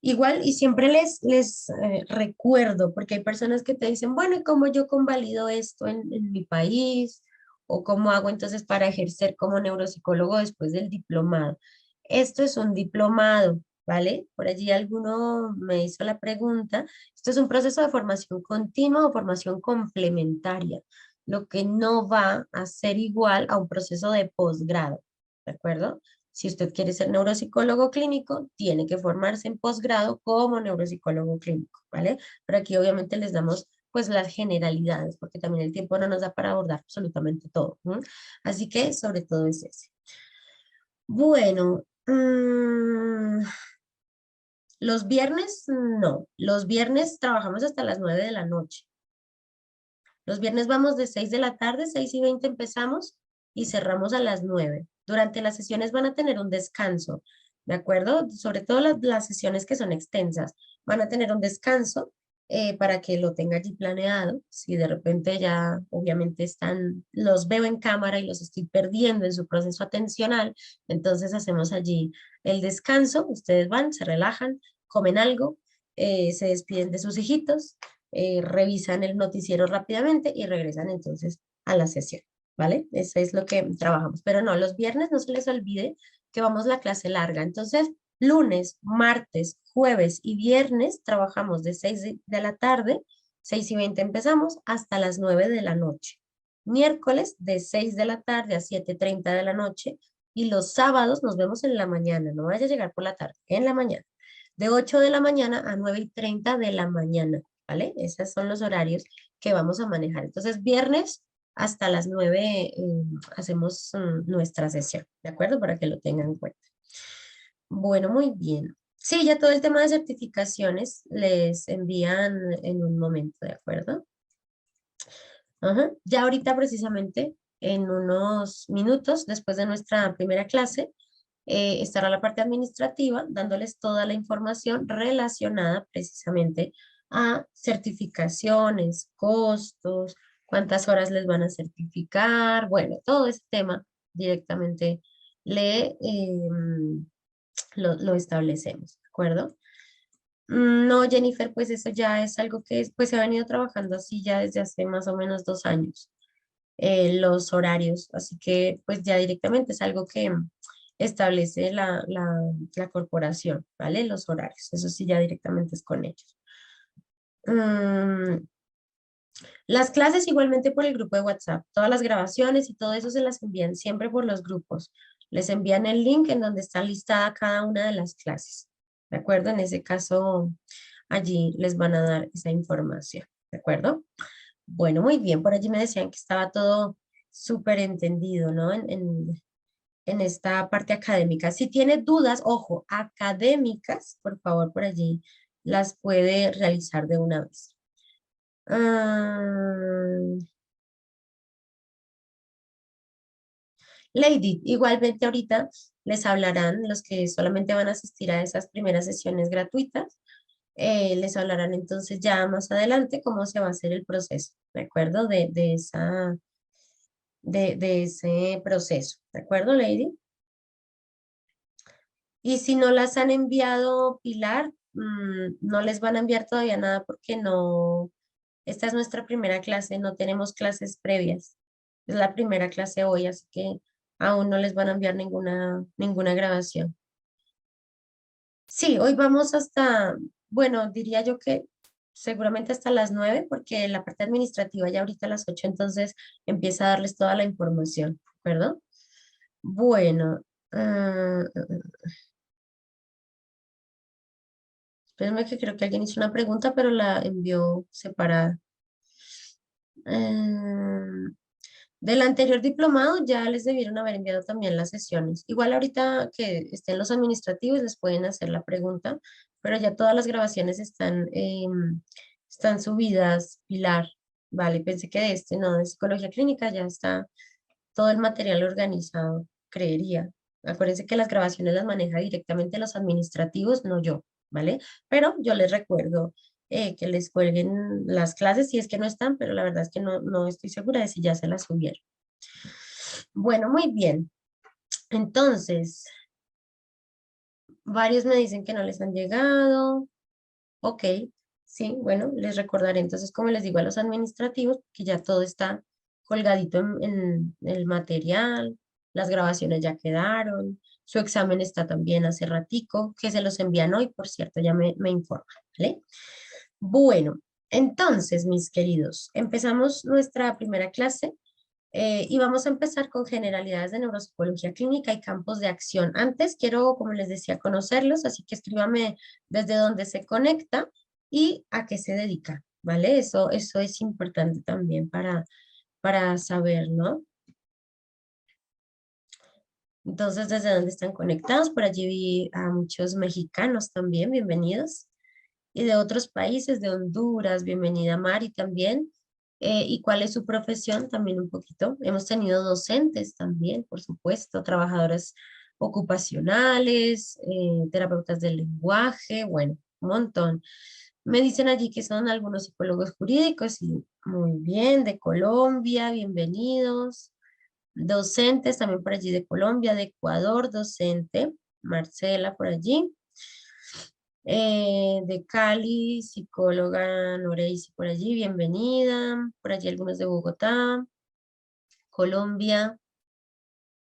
Igual, y siempre les recuerdo, porque hay personas que te dicen, bueno, ¿y cómo yo convalido esto en mi país? ¿O cómo hago entonces para ejercer como neuropsicólogo después del diplomado? Esto es un diplomado, ¿vale? Por allí alguno me hizo la pregunta. Esto es un proceso de formación continua o formación complementaria, lo que no va a ser igual a un proceso de posgrado, ¿de acuerdo? Si usted quiere ser neuropsicólogo clínico, tiene que formarse en posgrado como neuropsicólogo clínico, ¿vale? Pero aquí obviamente les damos pues las generalidades, porque también el tiempo no nos da para abordar absolutamente todo. Así que sobre todo es ese. Bueno, los viernes no, los viernes trabajamos hasta las 9 de la noche. Los viernes vamos de 6 de la tarde, 6:20 empezamos y cerramos a las 9. Durante las sesiones van a tener un descanso, ¿de acuerdo? Sobre todo las sesiones que son extensas, van a tener un descanso para que lo tenga allí planeado. Si de repente ya obviamente los veo en cámara y los estoy perdiendo en su proceso atencional, entonces hacemos allí el descanso, ustedes van, se relajan, comen algo, se despiden de sus hijitos, revisan el noticiero rápidamente y regresan entonces a la sesión, ¿vale? Eso es lo que trabajamos. Pero no, los viernes no se les olvide que vamos la clase larga. Entonces, lunes, martes, jueves y viernes trabajamos de 6 de la tarde, 6:20 empezamos, hasta las 9 de la noche. Miércoles de 6 de la tarde a 7:30 de la noche. Y los sábados nos vemos en la mañana, no vaya a llegar por la tarde, en la mañana. De 8 de la mañana a 9:30 de la mañana, ¿vale? Esos son los horarios que vamos a manejar. Entonces, viernes hasta las 9 hacemos nuestra sesión, ¿de acuerdo? Para que lo tengan en cuenta. Bueno, muy bien. Sí, ya todo el tema de certificaciones les envían en un momento, ¿de acuerdo? Ajá. Ya ahorita precisamente, en unos minutos después de nuestra primera clase, estará la parte administrativa dándoles toda la información relacionada precisamente a certificaciones, costos, cuántas horas les van a certificar, bueno, todo ese tema directamente le, lo establecemos, ¿de acuerdo? No, Jennifer, pues eso ya es algo que pues se ha venido trabajando así ya desde hace más o menos 2 años, los horarios, así que pues ya directamente es algo que establece la corporación, ¿vale? Los horarios, eso sí ya directamente es con ellos. Mm, las clases igualmente por el grupo de WhatsApp, todas las grabaciones y todo eso se las envían siempre por los grupos. Les envían el link en donde está listada cada una de las clases. ¿De acuerdo? En ese caso, allí les van a dar esa información. ¿De acuerdo? Bueno, muy bien. Por allí me decían que estaba todo súper entendido, ¿no? En esta parte académica. Si tiene dudas, ojo, académicas, por favor, por allí las puede realizar de una vez. Ah, Lady, igualmente ahorita les hablarán los que solamente van a asistir a esas primeras sesiones gratuitas. Les hablarán entonces ya más adelante cómo se va a hacer el proceso, ¿de acuerdo? De ese proceso, ¿de acuerdo, Lady? Y si no las han enviado, Pilar, no les van a enviar todavía nada porque no, esta es nuestra primera clase, no tenemos clases previas. Es la primera clase hoy, así que aún no les van a enviar ninguna grabación. Sí, hoy vamos hasta, bueno, diría yo que seguramente hasta las 9, porque la parte administrativa ya ahorita a las 8, entonces empieza a darles toda la información, ¿de acuerdo? Bueno, espérenme que creo que alguien hizo una pregunta, pero la envió separada. Eh, Del anterior diplomado ya les debieron haber enviado también las sesiones. Igual ahorita que estén los administrativos les pueden hacer la pregunta, pero ya todas las grabaciones están subidas, Pilar. Vale, pensé que de este, no, de psicología clínica ya está todo el material organizado, creería. Acuérdense que las grabaciones las maneja directamente los administrativos, no yo, ¿vale? Pero yo les recuerdo que les cuelguen las clases si es que no están, pero la verdad es que no estoy segura de si ya se las subieron. Bueno, muy bien. Entonces, varios me dicen que no les han llegado. Ok, sí, bueno, les recordaré entonces, como les digo a los administrativos, que ya todo está colgadito en el material, las grabaciones ya quedaron, su examen está también hace ratico, que se los envían hoy, por cierto, ya me informan, ¿vale? Bueno, entonces, mis queridos, empezamos nuestra primera clase. Y vamos a empezar con generalidades de neuropsicología clínica y campos de acción. Antes quiero, como les decía, conocerlos, así que escríbame desde dónde se conecta y a qué se dedica, ¿vale? Eso es importante también para saber, ¿no? Entonces, ¿desde dónde están conectados? Por allí vi a muchos mexicanos también, bienvenidos. Y de otros países, de Honduras, bienvenida Mari también. ¿Y cuál es su profesión? También un poquito. Hemos tenido docentes también, por supuesto, trabajadoras ocupacionales, terapeutas del lenguaje, bueno, un montón. Me dicen allí que son algunos psicólogos jurídicos y muy bien, de Colombia, bienvenidos. Docentes también por allí de Colombia, de Ecuador, docente, Marcela por allí. De Cali, psicóloga Noreisi por allí, bienvenida. Por allí algunos de Bogotá, Colombia.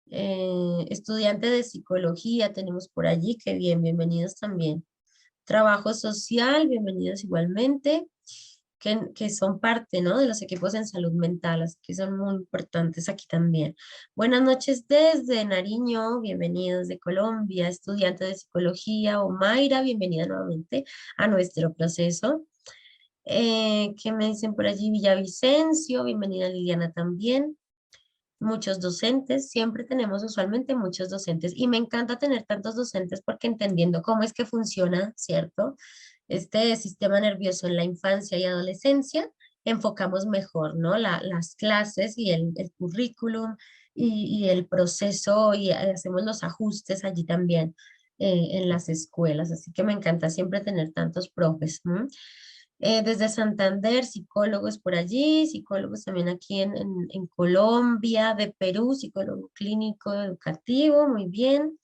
Estudiante de psicología tenemos por allí, qué bien, bienvenidos también. Trabajo social, bienvenidos igualmente, que son parte, ¿no? De los equipos en salud mental, así que son muy importantes aquí también. Buenas noches desde Nariño, bienvenidos de Colombia, estudiante de psicología, Omaira, bienvenida nuevamente a nuestro proceso. ¿Qué me dicen por allí? Villavicencio, bienvenida Liliana también. Muchos docentes, siempre tenemos usualmente muchos docentes y me encanta tener tantos docentes porque entendiendo cómo es que funciona, ¿cierto? Este sistema nervioso en la infancia y adolescencia, enfocamos mejor, ¿no? Las clases y el currículum y el proceso y hacemos los ajustes allí también en las escuelas. Así que me encanta siempre tener tantos profes. ¿M? Desde Santander, psicólogos por allí, psicólogos también aquí en Colombia, de Perú, psicólogo clínico educativo, muy bien.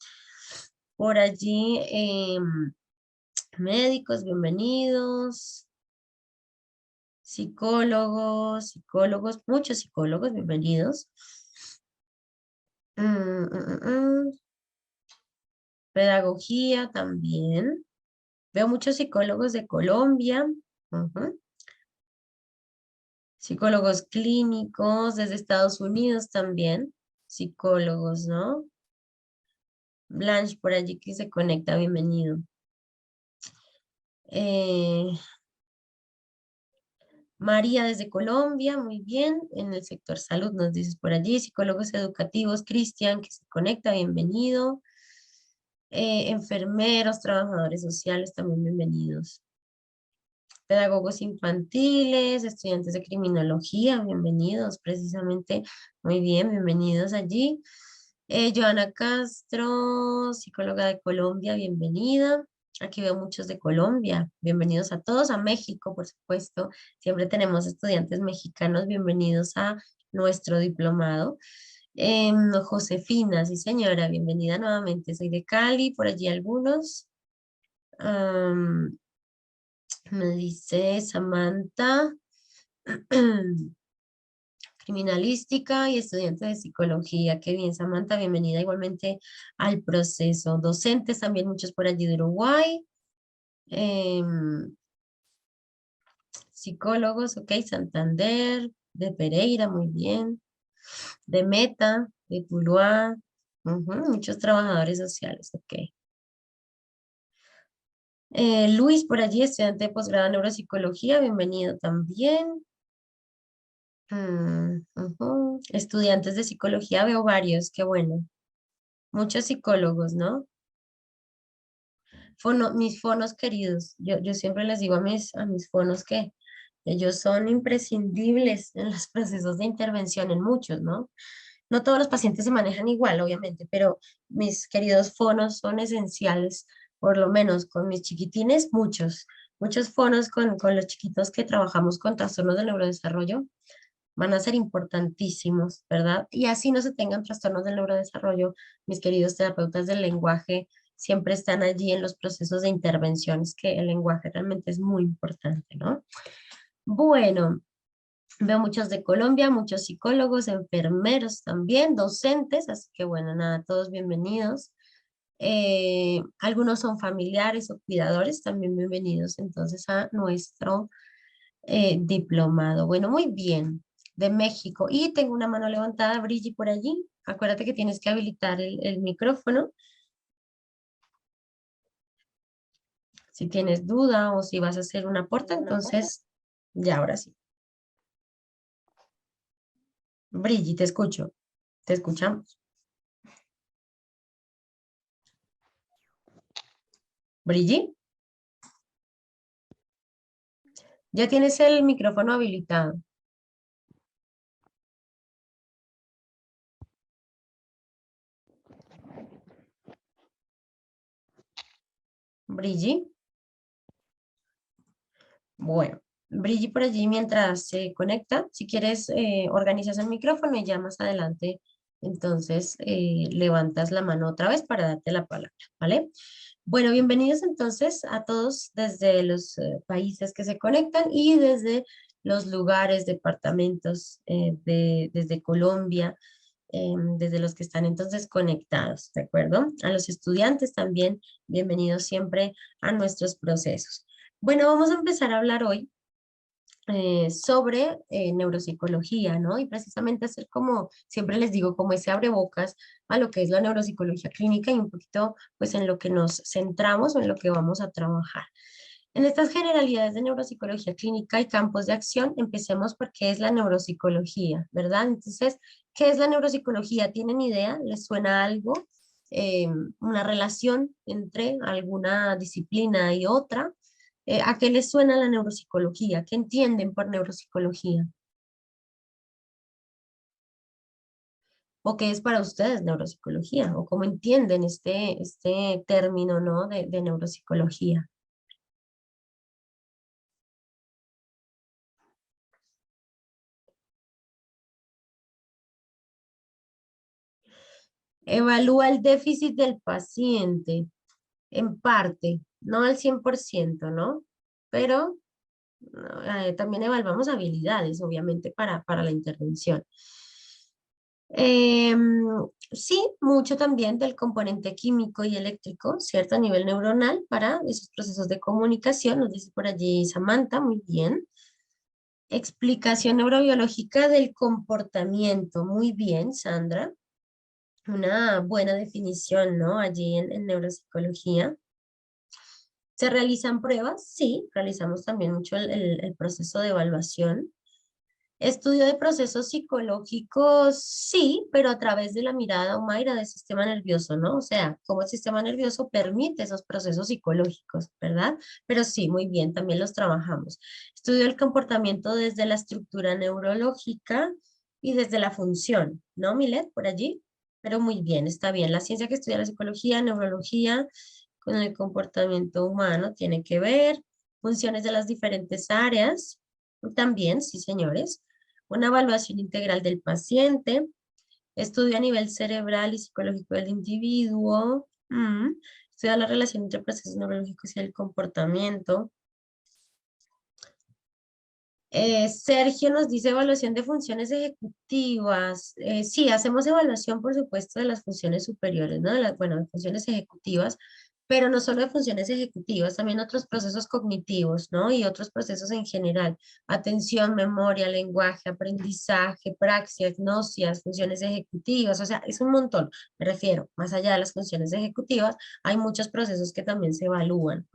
Por allí, médicos, bienvenidos. Psicólogos, muchos psicólogos, bienvenidos. Mm, mm, mm, mm. Pedagogía también. Veo muchos psicólogos de Colombia. Ujú. Psicólogos clínicos desde Estados Unidos también. Psicólogos, ¿no? Blanche por allí que se conecta, bienvenido. Eh, María desde Colombia, muy bien. En el sector salud nos dices por allí. Psicólogos educativos, Cristian que se conecta, bienvenido. Enfermeros, trabajadores sociales también bienvenidos. Pedagogos infantiles, estudiantes de criminología, bienvenidos, precisamente, muy bien, bienvenidos allí. Joana Castro, psicóloga de Colombia, bienvenida. Aquí veo muchos de Colombia, bienvenidos a todos, a México, por supuesto. Siempre tenemos estudiantes mexicanos, bienvenidos a nuestro diplomado. Josefina, sí señora, bienvenida nuevamente. Soy de Cali, por allí algunos. Me dice Samantha, criminalística y estudiante de psicología. Qué bien, Samantha, bienvenida igualmente al proceso. Docentes también, muchos por allí de Uruguay. Em, Psicólogos, ok, Santander, de Pereira, muy bien. De Meta, de Tuluá, ujú, muchos trabajadores sociales, ok. Luis, por allí, estudiante de posgrado en neuropsicología, bienvenido también. Ujú. Estudiantes de psicología, veo varios, qué bueno. Muchos psicólogos, ¿no? Mis fonos queridos, yo siempre les digo a mis fonos que ellos son imprescindibles en los procesos de intervención, en muchos, ¿no? No todos los pacientes se manejan igual, obviamente, pero mis queridos fonos son esenciales, por lo menos con mis chiquitines, muchos fonos con los chiquitos que trabajamos con trastornos del neurodesarrollo van a ser importantísimos, ¿verdad? Y así no se tengan trastornos del neurodesarrollo, mis queridos terapeutas del lenguaje siempre están allí en los procesos de intervenciones, que el lenguaje realmente es muy importante, ¿no? Bueno, veo muchos de Colombia, muchos psicólogos, enfermeros también, docentes, así que bueno, nada, todos bienvenidos. Algunos son familiares o cuidadores, también bienvenidos entonces a nuestro diplomado. Bueno, muy bien, de México. Y tengo una mano levantada, Brigi, por allí. Acuérdate que tienes que habilitar el micrófono. Si tienes duda o si vas a hacer un aporte, entonces, ya ahora sí. Brigi, te escucho. Te escuchamos. Brigi, ya tienes el micrófono habilitado. Brigi, Bueno, Brigitte por allí mientras se conecta, si quieres, organizas el micrófono y ya más adelante, entonces levantas la mano otra vez para darte la palabra, ¿vale? Bueno, bienvenidos entonces a todos desde los países que se conectan y desde los lugares, departamentos, desde Colombia, desde los que están entonces conectados, ¿de acuerdo? A los estudiantes también, bienvenidos siempre a nuestros procesos. Bueno, vamos a empezar a hablar hoy sobre neuropsicología, ¿no? Y precisamente hacer como, siempre les digo, como ese abrebocas a lo que es la neuropsicología clínica y un poquito, pues, en lo que nos centramos o en lo que vamos a trabajar. En estas generalidades de neuropsicología clínica y campos de acción, empecemos por qué es la neuropsicología, ¿verdad? Entonces, ¿qué es la neuropsicología? ¿Tienen idea? ¿Les suena algo? Una relación entre alguna disciplina y otra. ¿A qué les suena la neuropsicología? ¿Qué entienden por neuropsicología? ¿O qué es para ustedes neuropsicología? ¿O cómo entienden este término, ¿no? de neuropsicología? Evalúa el déficit del paciente, en parte, no al 100%, ¿no? Pero también evaluamos habilidades, obviamente, para la intervención. Em, sí, mucho también del componente químico y eléctrico, ¿cierto? A nivel neuronal para esos procesos de comunicación, nos dice por allí Samantha, muy bien. Explicación neurobiológica del comportamiento, muy bien, Sandra. Una buena definición, ¿no? Allí en neuropsicología. ¿Se realizan pruebas? Sí, realizamos también mucho el proceso de evaluación. Estudio de procesos psicológicos, sí, pero a través de la mirada humaira del sistema nervioso, ¿no? O sea, cómo el sistema nervioso permite esos procesos psicológicos, ¿verdad? Pero sí, muy bien, también los trabajamos. Estudio del comportamiento desde la estructura neurológica y desde la función, ¿no, Milet? Por allí. Pero muy bien, está bien. La ciencia que estudia la psicología, neurología, con el comportamiento humano tiene que ver. Funciones de las diferentes áreas. También, sí, señores. Una evaluación integral del paciente, estudio a nivel cerebral y psicológico del individuo, estudia la relación entre procesos neurológicos y el comportamiento. Sergio nos dice evaluación de funciones ejecutivas. Sí, hacemos evaluación, por supuesto, de las funciones superiores, ¿no? Bueno, de funciones ejecutivas, pero no solo de funciones ejecutivas, también otros procesos cognitivos, ¿no? Y otros procesos en general. Atención, memoria, lenguaje, aprendizaje, praxia, gnosias, funciones ejecutivas, o sea, es un montón, me refiero, más allá de las funciones ejecutivas, hay muchos procesos que también se evalúan.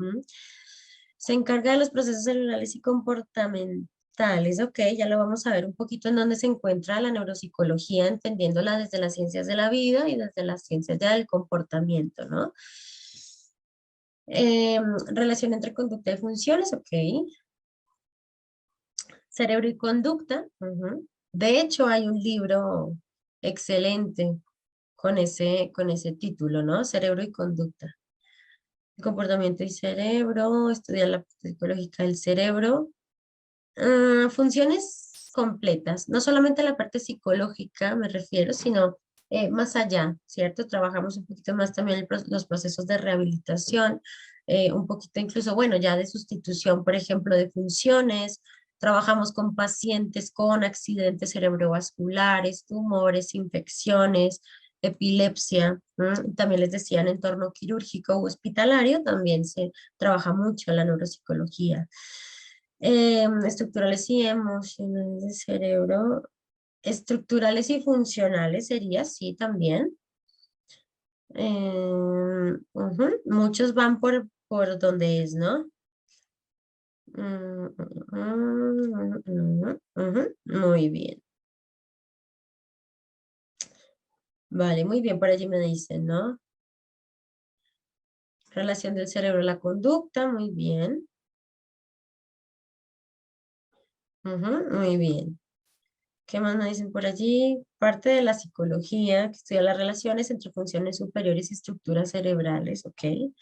Se encarga de los procesos cerebrales y comportamentales, ok, ya lo vamos a ver un poquito en dónde se encuentra la neuropsicología, entendiéndola desde las ciencias de la vida y desde las ciencias ya del comportamiento, ¿no? Relación entre conducta y funciones, ok. Cerebro y conducta, ujú. De hecho, hay un libro excelente con ese título, ¿no? Cerebro y conducta. Comportamiento y cerebro, estudiar la psicológica del cerebro. Funciones completas, no solamente la parte psicológica me refiero, sino más allá, ¿cierto? Trabajamos un poquito más también los procesos de rehabilitación, un poquito incluso, bueno, ya de sustitución, por ejemplo, de funciones. Trabajamos con pacientes con accidentes cerebrovasculares, tumores, infecciones, epilepsia. También les decía en entorno quirúrgico o hospitalario, también se trabaja mucho la neuropsicología. Estructurales y emocionales del cerebro. Estructurales y funcionales sería, sí, también. Muchos van por donde es, ¿no? Muy bien. Vale, muy bien, por allí me dicen, ¿no? Relación del cerebro a la conducta, muy bien. Muy bien. ¿Qué más me dicen por allí? Parte de la psicología que estudia las relaciones entre funciones superiores y estructuras cerebrales, ¿ok?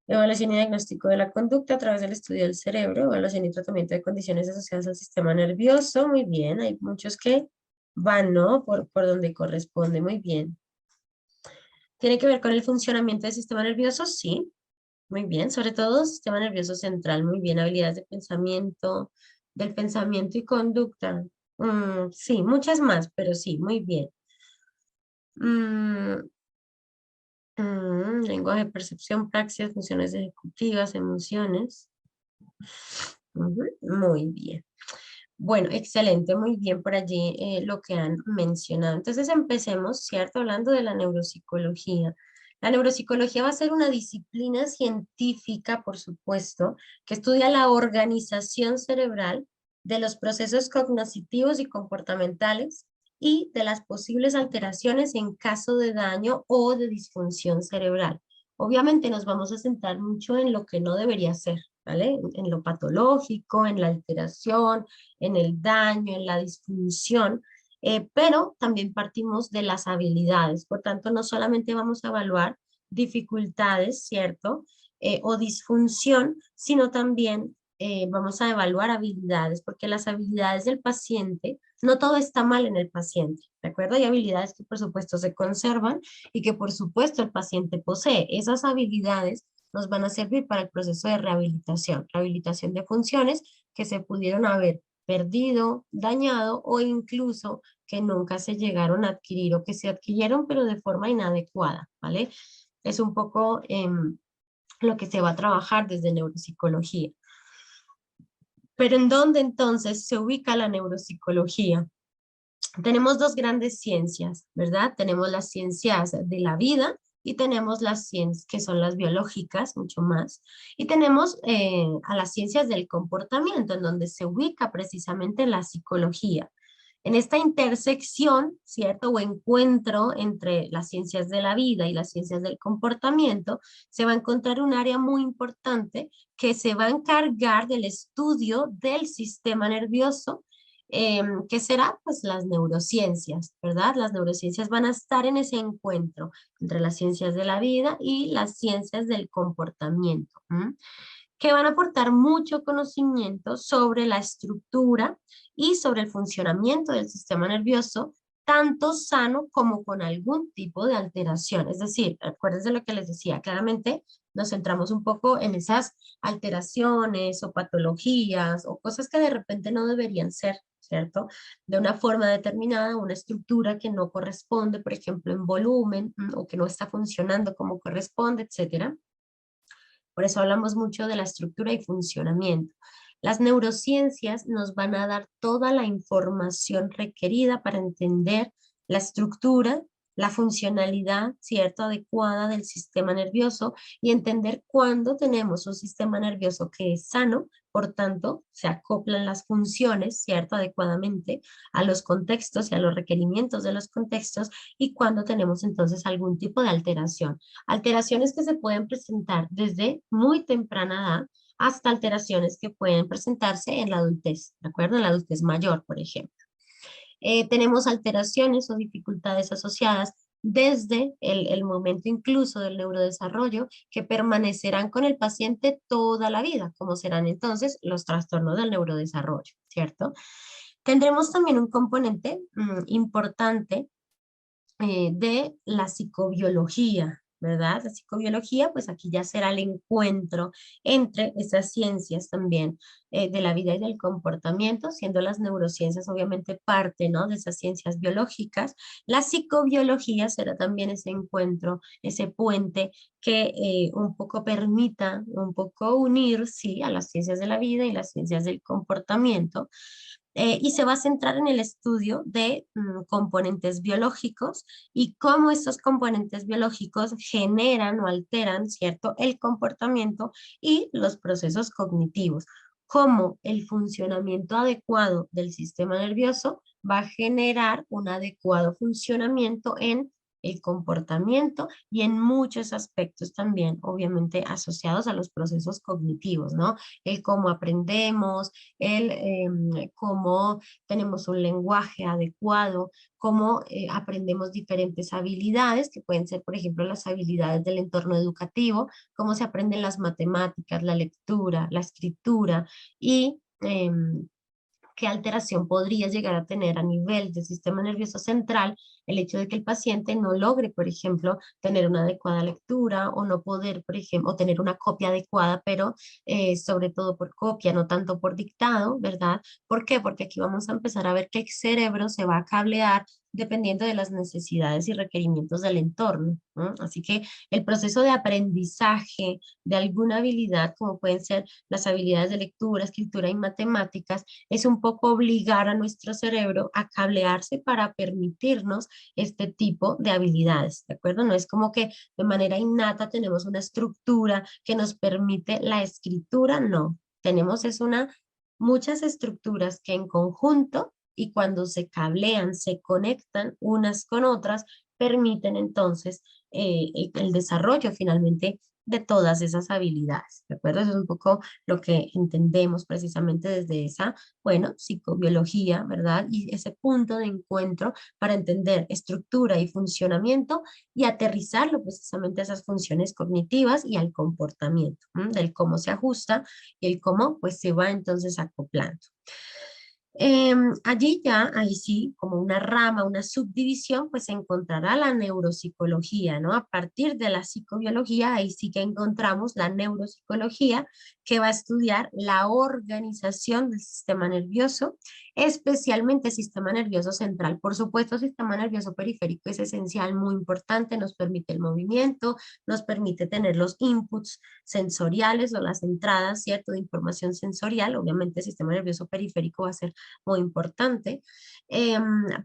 Evaluación y diagnóstico de la conducta a través del estudio del cerebro, evaluación y tratamiento de condiciones asociadas al sistema nervioso, muy bien, hay muchos que van, ¿no? Por donde corresponde, muy bien. ¿Tiene que ver con el funcionamiento del sistema nervioso? Sí, muy bien, sobre todo sistema nervioso central, muy bien, habilidades de pensamiento, del pensamiento y conducta. Sí, muchas más, pero sí, muy bien. Mm, lenguaje, percepción, praxis, funciones ejecutivas, emociones. Ujú, muy bien. Bueno, excelente, muy bien por allí lo que han mencionado. Entonces empecemos, ¿cierto? Hablando de la neuropsicología. La neuropsicología va a ser una disciplina científica, por supuesto, que estudia la organización cerebral de los procesos cognitivos y comportamentales y de las posibles alteraciones en caso de daño o de disfunción cerebral. Obviamente nos vamos a centrar mucho en lo que no debería ser, ¿vale? En lo patológico, en la alteración, en el daño, en la disfunción, pero también partimos de las habilidades. Por tanto, no solamente vamos a evaluar dificultades, ¿cierto? O disfunción, sino también vamos a evaluar habilidades, porque las habilidades del paciente, no todo está mal en el paciente, ¿de acuerdo? Hay habilidades que por supuesto se conservan y que por supuesto el paciente posee. Esas habilidades nos van a servir para el proceso de rehabilitación de funciones que se pudieron haber perdido, dañado o incluso que nunca se llegaron a adquirir o que se adquirieron pero de forma inadecuada, ¿vale? Es un poco lo que se va a trabajar desde neuropsicología. Pero ¿en dónde entonces se ubica la neuropsicología? Tenemos dos grandes ciencias, ¿verdad? Tenemos las ciencias de la vida y tenemos las ciencias que son las biológicas, mucho más. Y tenemos a las ciencias del comportamiento, en donde se ubica precisamente la psicología. En esta intersección, ¿cierto? O encuentro entre las ciencias de la vida y las ciencias del comportamiento, se va a encontrar un área muy importante que se va a encargar del estudio del sistema nervioso, que será pues las neurociencias, ¿verdad? Las neurociencias van a estar en ese encuentro entre las ciencias de la vida y las ciencias del comportamiento, que van a aportar mucho conocimiento sobre la estructura y sobre el funcionamiento del sistema nervioso, tanto sano como con algún tipo de alteración. Es decir, acuérdense lo que les decía, claramente nos centramos un poco en esas alteraciones o patologías o cosas que de repente no deberían ser, ¿cierto? De una forma determinada, una estructura que no corresponde, por ejemplo, en volumen, o que no está funcionando como corresponde, etcétera. Por eso hablamos mucho de la estructura y funcionamiento. Las neurociencias nos van a dar toda la información requerida para entender la estructura, la funcionalidad, ¿cierto?, adecuada del sistema nervioso y entender cuándo tenemos un sistema nervioso que es sano, por tanto, se acoplan las funciones, ¿cierto?, adecuadamente a los contextos y a los requerimientos de los contextos y cuándo tenemos entonces algún tipo de alteración. Alteraciones que se pueden presentar desde muy temprana edad hasta alteraciones que pueden presentarse en la adultez, ¿de acuerdo? En la adultez mayor, por ejemplo. Tenemos alteraciones o dificultades asociadas desde el momento incluso del neurodesarrollo que permanecerán con el paciente toda la vida, como serán entonces los trastornos del neurodesarrollo, ¿cierto? Tendremos también un componente importante de la psicobiología, ¿verdad? La psicobiología, pues aquí ya será el encuentro entre esas ciencias también de la vida y del comportamiento, siendo las neurociencias obviamente parte, ¿no?, de esas ciencias biológicas. La psicobiología será también ese encuentro, ese puente que un poco permita, un poco unir, sí, a las ciencias de la vida y las ciencias del comportamiento, y se va a centrar en el estudio de componentes biológicos y cómo estos componentes biológicos generan o alteran, ¿cierto?, el comportamiento y los procesos cognitivos. Cómo el funcionamiento adecuado del sistema nervioso va a generar un adecuado funcionamiento en el comportamiento y en muchos aspectos también, obviamente, asociados a los procesos cognitivos, ¿no? El cómo aprendemos, el cómo tenemos un lenguaje adecuado, cómo aprendemos diferentes habilidades, que pueden ser, por ejemplo, las habilidades del entorno educativo, cómo se aprenden las matemáticas, la lectura, la escritura y qué alteración podría llegar a tener a nivel del sistema nervioso central el hecho de que el paciente no logre, por ejemplo, tener una adecuada lectura o no poder, por ejemplo, o tener una copia adecuada, pero sobre todo por copia, no tanto por dictado, ¿verdad? ¿Por qué? Porque aquí vamos a empezar a ver que el cerebro se va a cablear dependiendo de las necesidades y requerimientos del entorno, ¿no? Así que el proceso de aprendizaje de alguna habilidad, como pueden ser las habilidades de lectura, escritura y matemáticas, es un poco obligar a nuestro cerebro a cablearse para permitirnos este tipo de habilidades, ¿de acuerdo? No es como que de manera innata tenemos una estructura que nos permite la escritura, no. Tenemos muchas estructuras que en conjunto y cuando se cablean, se conectan unas con otras, permiten entonces el desarrollo finalmente de todas esas habilidades, ¿de acuerdo? Eso es un poco lo que entendemos precisamente desde esa, bueno, psicobiología, ¿verdad? Y ese punto de encuentro para entender estructura y funcionamiento y aterrizarlo precisamente a esas funciones cognitivas y al comportamiento, ¿m? Del cómo se ajusta y el cómo pues se va entonces acoplando. Allí ya, ahí sí, como una rama, una subdivisión, pues se encontrará la neuropsicología, ¿no? A partir de la psicobiología, ahí sí que encontramos la neuropsicología, que va a estudiar la organización del sistema nervioso, especialmente el sistema nervioso central. Por supuesto, el sistema nervioso periférico es esencial, muy importante, nos permite el movimiento, nos permite tener los inputs sensoriales o las entradas, ¿cierto?, de información sensorial. Obviamente, el sistema nervioso periférico va a ser muy importante,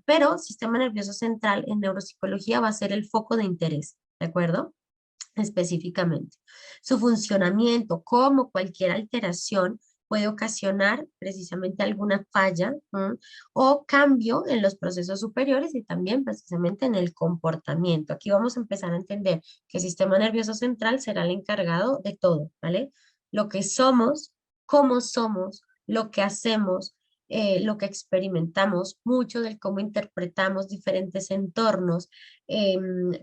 pero sistema nervioso central en neuropsicología va a ser el foco de interés, ¿de acuerdo? Específicamente. Su funcionamiento, como cualquier alteración, puede ocasionar precisamente alguna falla o cambio en los procesos superiores y también precisamente en el comportamiento. Aquí vamos a empezar a entender que el sistema nervioso central será el encargado de todo, ¿vale? Lo que somos, lo que hacemos, lo que experimentamos, mucho del cómo interpretamos diferentes entornos,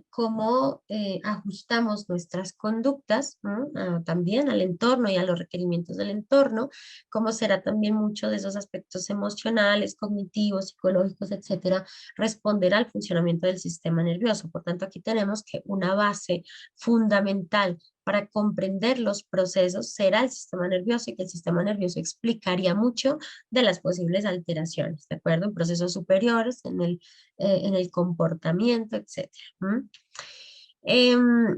cómo ajustamos nuestras conductas, ¿no? También al entorno y a los requerimientos del entorno, cómo será también mucho de esos aspectos emocionales, cognitivos, psicológicos, etcétera, responder al funcionamiento del sistema nervioso. Por tanto, aquí tenemos que una base fundamental para comprender los procesos será el sistema nervioso y que el sistema nervioso explicaría mucho de las posibles alteraciones, ¿de acuerdo? En procesos superiores, en el comportamiento, etcétera. ¿M?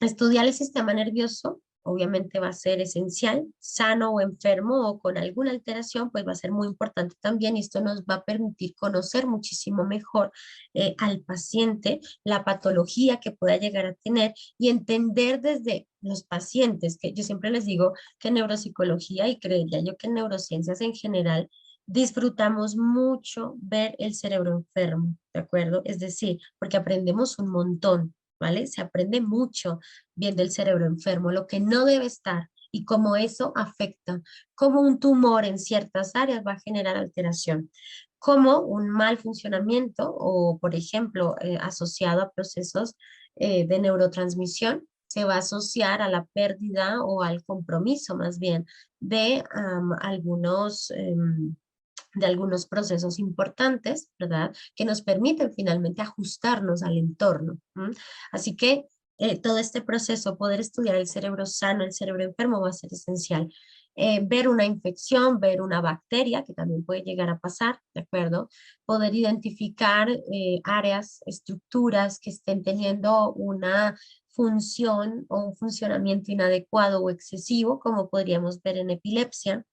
Estudiar el sistema nervioso obviamente va a ser esencial, sano o enfermo o con alguna alteración, pues va a ser muy importante también y esto nos va a permitir conocer muchísimo mejor al paciente, la patología que pueda llegar a tener y entender desde los pacientes, que yo siempre les digo que en neuropsicología y creería yo que en neurociencias en general, disfrutamos mucho ver el cerebro enfermo, ¿de acuerdo? Es decir, porque aprendemos un montón, ¿vale? Se aprende mucho viendo el cerebro enfermo, lo que no debe estar y cómo eso afecta, cómo un tumor en ciertas áreas va a generar alteración, cómo un mal funcionamiento o, por ejemplo, asociado a procesos de neurotransmisión, se va a asociar a la pérdida o al compromiso más bien de de algunos procesos importantes, ¿verdad? Que nos permiten finalmente ajustarnos al entorno. ¿M? Así que todo este proceso, poder estudiar el cerebro sano, el cerebro enfermo, va a ser esencial. Ver una infección, ver una bacteria, que también puede llegar a pasar, ¿de acuerdo? Poder identificar áreas, estructuras que estén teniendo una función o un funcionamiento inadecuado o excesivo, como podríamos ver en epilepsia,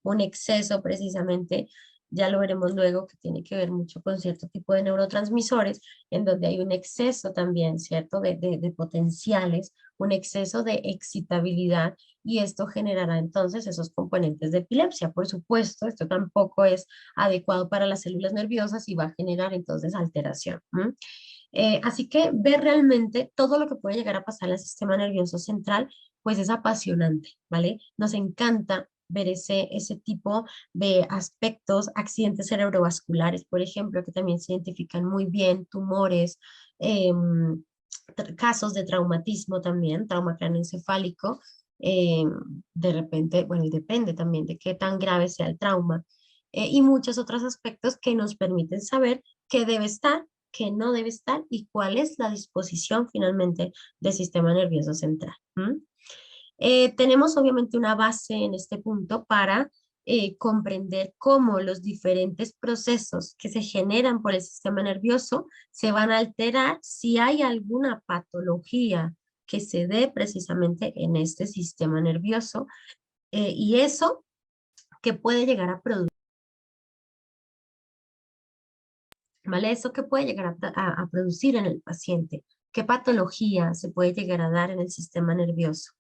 un exceso precisamente, ya lo veremos luego, que tiene que ver mucho con cierto tipo de neurotransmisores, en donde hay un exceso también, ¿cierto?, de potenciales, un exceso de excitabilidad, y esto generará entonces esos componentes de epilepsia. Por supuesto, esto tampoco es adecuado para las células nerviosas y va a generar entonces alteración. Así que ver realmente todo lo que puede llegar a pasar al sistema nervioso central, pues es apasionante, ¿vale? Nos encanta ver ese tipo de aspectos, accidentes cerebrovasculares, por ejemplo, que también se identifican muy bien, tumores, casos de traumatismo también, trauma craneoencefálico, em, de repente, bueno, y depende también de qué tan grave sea el trauma, y muchos otros aspectos que nos permiten saber qué debe estar, qué no debe estar y cuál es la disposición finalmente del sistema nervioso central. Tenemos obviamente una base en este punto para comprender cómo los diferentes procesos que se generan por el sistema nervioso se van a alterar si hay alguna patología que se dé precisamente en este sistema nervioso, y eso que puede llegar a producir, ¿vale? Eso que puede llegar a producir en el paciente. ¿Qué patología se puede llegar a dar en el sistema nervioso?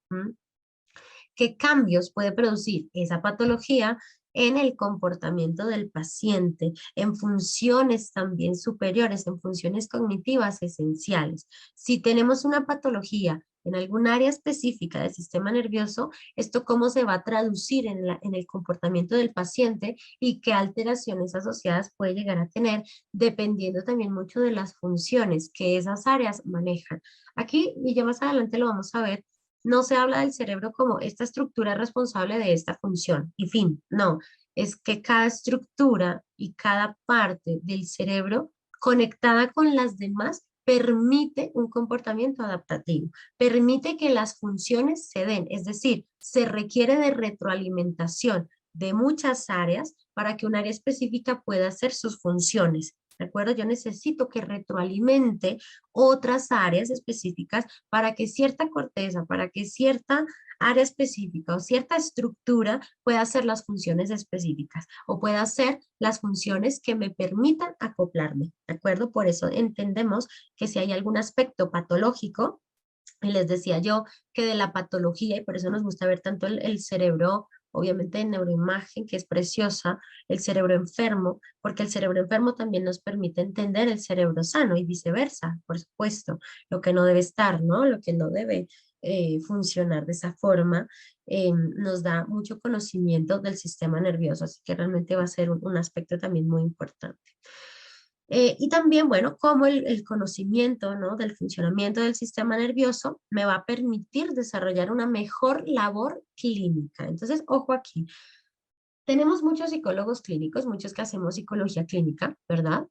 ¿Qué cambios puede producir esa patología en el comportamiento del paciente, en funciones también superiores, en funciones cognitivas esenciales? Si tenemos una patología en algún área específica del sistema nervioso, esto cómo se va a traducir en el comportamiento del paciente y qué alteraciones asociadas puede llegar a tener, dependiendo también mucho de las funciones que esas áreas manejan. Aquí, y ya más adelante lo vamos a ver, no se habla del cerebro como esta estructura responsable de esta función y fin, no, es que cada estructura y cada parte del cerebro conectada con las demás permite un comportamiento adaptativo, permite que las funciones se den, es decir, se requiere de retroalimentación de muchas áreas para que un área específica pueda hacer sus funciones. ¿De acuerdo? Yo necesito que retroalimente otras áreas específicas para que cierta corteza, para que cierta área específica o cierta estructura pueda hacer las funciones específicas o pueda hacer las funciones que me permitan acoplarme, ¿de acuerdo? Por eso entendemos que si hay algún aspecto patológico, y les decía yo que de la patología, y por eso nos gusta ver tanto el cerebro, obviamente en neuroimagen, que es preciosa, el cerebro enfermo, porque el cerebro enfermo también nos permite entender el cerebro sano y viceversa, por supuesto, lo que no debe estar, ¿no? Lo que no debe funcionar de esa forma, nos da mucho conocimiento del sistema nervioso, así que realmente va a ser un aspecto también muy importante. Y también, bueno, cómo el conocimiento, ¿no?, del funcionamiento del sistema nervioso me va a permitir desarrollar una mejor labor clínica. Entonces, ojo aquí, tenemos muchos psicólogos clínicos, muchos que hacemos psicología clínica, ¿verdad?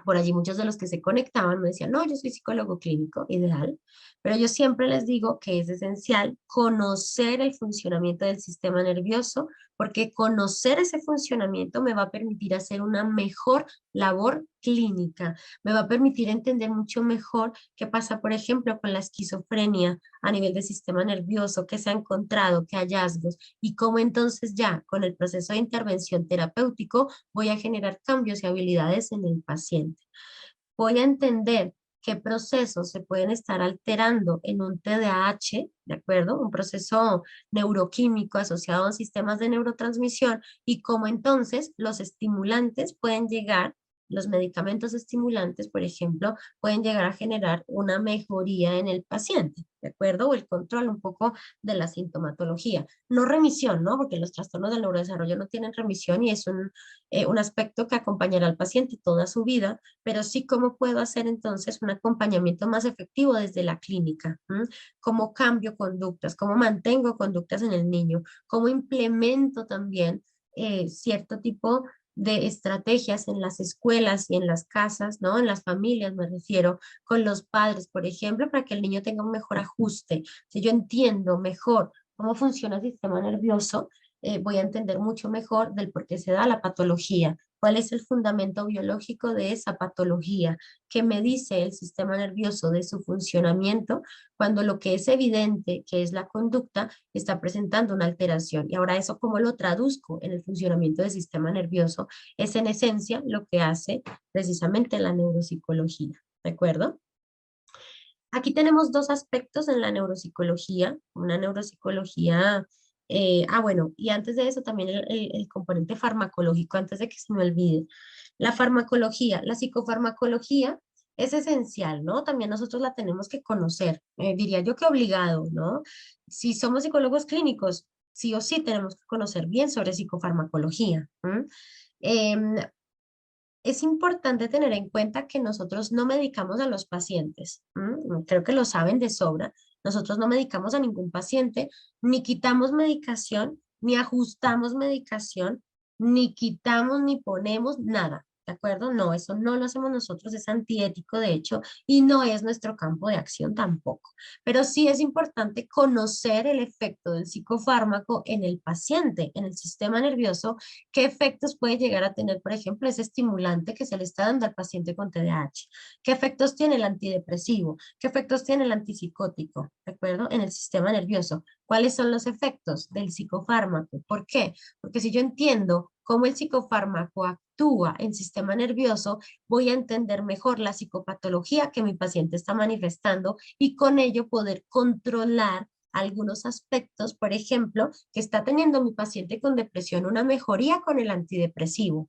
Por allí muchos de los que se conectaban me decían, no, yo soy psicólogo clínico, ideal, pero yo siempre les digo que es esencial conocer el funcionamiento del sistema nervioso, porque conocer ese funcionamiento me va a permitir hacer una mejor labor clínica, me va a permitir entender mucho mejor qué pasa, por ejemplo, con la esquizofrenia a nivel del sistema nervioso, qué se ha encontrado, qué hallazgos, y cómo entonces ya con el proceso de intervención terapéutico voy a generar cambios y habilidades en el paciente. Voy a entender qué procesos se pueden estar alterando en un TDAH, ¿de acuerdo? Un proceso neuroquímico asociado a sistemas de neurotransmisión y cómo entonces los estimulantes pueden llegar, los medicamentos estimulantes, por ejemplo, pueden llegar a generar una mejoría en el paciente, ¿de acuerdo? O el control un poco de la sintomatología. No remisión, ¿no? Porque los trastornos del neurodesarrollo no tienen remisión y es un aspecto que acompañará al paciente toda su vida, pero sí cómo puedo hacer entonces un acompañamiento más efectivo desde la clínica. Cómo cambio conductas, cómo mantengo conductas en el niño, cómo implemento también cierto tipo de estrategias en las escuelas y en las casas, ¿no? En las familias, me refiero, con los padres, por ejemplo, para que el niño tenga un mejor ajuste. Si yo entiendo mejor cómo funciona el sistema nervioso, voy a entender mucho mejor del por qué se da la patología, cuál es el fundamento biológico de esa patología, qué me dice el sistema nervioso de su funcionamiento, cuando lo que es evidente, que es la conducta, está presentando una alteración. Y ahora eso, ¿cómo lo traduzco en el funcionamiento del sistema nervioso? Es en esencia lo que hace precisamente la neuropsicología, ¿de acuerdo? Aquí tenemos dos aspectos en la neuropsicología, una neuropsicología, bueno, y antes de eso también el componente farmacológico, antes de que se me olvide. La farmacología, la psicofarmacología es esencial, ¿no? También nosotros la tenemos que conocer, diría yo que obligado, ¿no? Si somos psicólogos clínicos, sí o sí tenemos que conocer bien sobre psicofarmacología. ¿M? Em, es importante tener en cuenta que nosotros no medicamos a los pacientes. Creo que lo saben de sobra. Nosotros no medicamos a ningún paciente, ni quitamos medicación, ni ajustamos medicación, ni quitamos ni ponemos nada. ¿De acuerdo? No, eso no lo hacemos nosotros, es antiético de hecho, y no es nuestro campo de acción tampoco. Pero sí es importante conocer el efecto del psicofármaco en el paciente, en el sistema nervioso. ¿Qué efectos puede llegar a tener, por ejemplo, ese estimulante que se le está dando al paciente con TDAH? ¿Qué efectos tiene el antidepresivo? ¿Qué efectos tiene el antipsicótico? ¿De acuerdo? En el sistema nervioso. ¿Cuáles son los efectos del psicofármaco? ¿Por qué? Porque si yo entiendo cómo el psicofármaco actúa en sistema nervioso, voy a entender mejor la psicopatología que mi paciente está manifestando y con ello poder controlar algunos aspectos, por ejemplo, que está teniendo mi paciente con depresión una mejoría con el antidepresivo.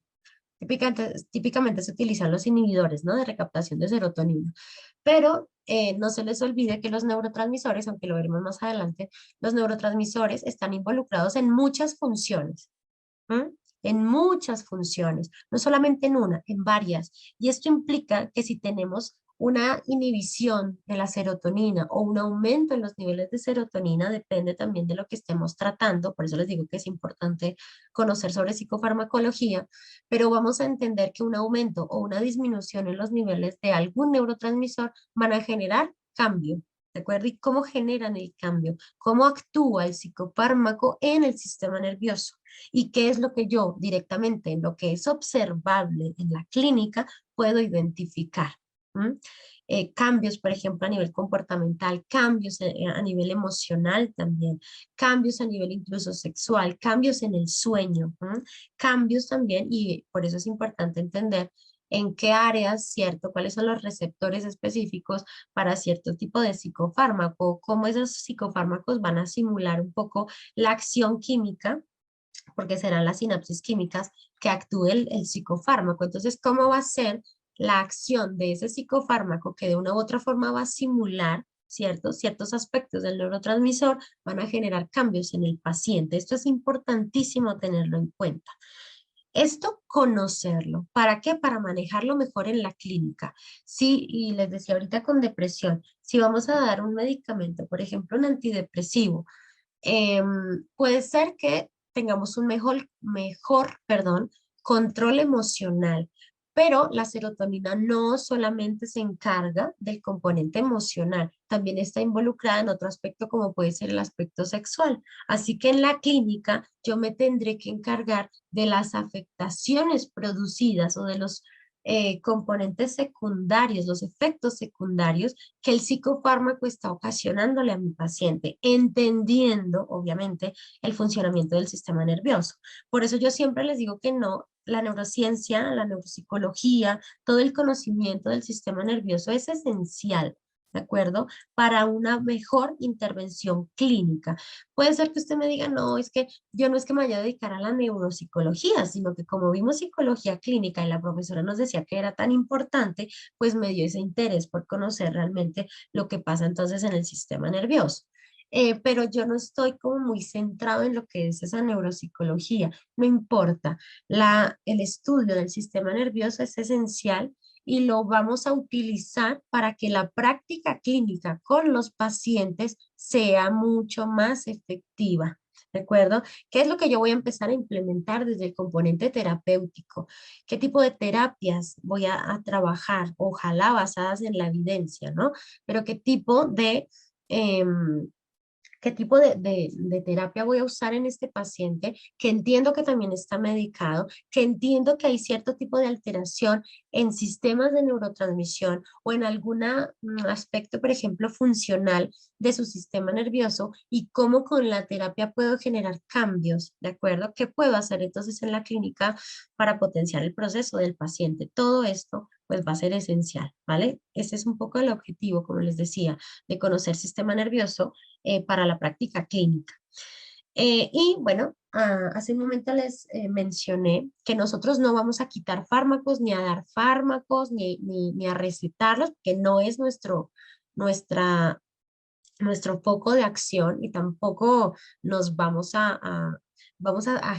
Típicamente se utilizan los inhibidores, ¿no? De recaptación de serotonina, pero no se les olvide que los neurotransmisores, aunque lo veremos más adelante, los neurotransmisores están involucrados en muchas funciones. ¿M? En muchas funciones, no solamente en una, en varias. Y esto implica que si tenemos una inhibición de la serotonina o un aumento en los niveles de serotonina, depende también de lo que estemos tratando, por eso les digo que es importante conocer sobre psicofarmacología, pero vamos a entender que un aumento o una disminución en los niveles de algún neurotransmisor van a generar cambio. ¿De acuerdo? ¿Y cómo generan el cambio? ¿Cómo actúa el psicofármaco en el sistema nervioso? ¿Y qué es lo que yo directamente, en lo que es observable en la clínica, puedo identificar? ¿M? Cambios, por ejemplo, a nivel comportamental, cambios a nivel emocional también, cambios a nivel incluso sexual, cambios en el sueño, cambios también, y por eso es importante entender en qué áreas, ¿cierto? ¿Cuáles son los receptores específicos para cierto tipo de psicofármaco? ¿Cómo esos psicofármacos van a simular un poco la acción química? Porque serán las sinapsis químicas que actúe el psicofármaco. Entonces, ¿cómo va a ser la acción de ese psicofármaco que de una u otra forma va a simular, ¿cierto? Ciertos aspectos del neurotransmisor van a generar cambios en el paciente? Esto es importantísimo tenerlo en cuenta. Esto conocerlo. ¿Para qué? Para manejarlo mejor en la clínica. Sí, y les decía ahorita con depresión, si vamos a dar un medicamento, por ejemplo, un antidepresivo, puede ser que tengamos un perdón, control emocional, pero la serotonina no solamente se encarga del componente emocional, también está involucrada en otro aspecto como puede ser el aspecto sexual. Así que en la clínica yo me tendré que encargar de las afectaciones producidas o de los componentes secundarios, los efectos secundarios que el psicofármaco está ocasionándole a mi paciente, entendiendo, obviamente, el funcionamiento del sistema nervioso. Por eso yo siempre les digo que no, la neurociencia, la neuropsicología, todo el conocimiento del sistema nervioso es esencial. ¿De acuerdo? Para una mejor intervención clínica. Puede ser que usted me diga, no, es que yo no es que me vaya a dedicar a la neuropsicología, sino que como vimos psicología clínica y la profesora nos decía que era tan importante, pues me dio ese interés por conocer realmente lo que pasa entonces en el sistema nervioso. Pero yo no estoy como muy centrado en lo que es esa neuropsicología. No importa, el estudio del sistema nervioso es esencial y lo vamos a utilizar para que la práctica clínica con los pacientes sea mucho más efectiva. ¿De acuerdo? ¿Qué es lo que yo voy a empezar a implementar desde el componente terapéutico? ¿Qué tipo de terapias voy a trabajar? Ojalá basadas en la evidencia, ¿no? Pero em, qué tipo de terapia voy a usar en este paciente, que entiendo que también está medicado, que entiendo que hay cierto tipo de alteración en sistemas de neurotransmisión o en algún aspecto, por ejemplo, funcional de su sistema nervioso y cómo con la terapia puedo generar cambios, ¿de acuerdo? ¿Qué puedo hacer entonces en la clínica para potenciar el proceso del paciente? Todo esto pues va a ser esencial, ¿vale? Ese es un poco el objetivo, como les decía, de conocer sistema nervioso para la práctica clínica. Y bueno, hace un momento les mencioné que nosotros no vamos a quitar fármacos, ni a dar fármacos, ni a recetarlos, que no es nuestra, nuestro foco de acción y tampoco nos vamos a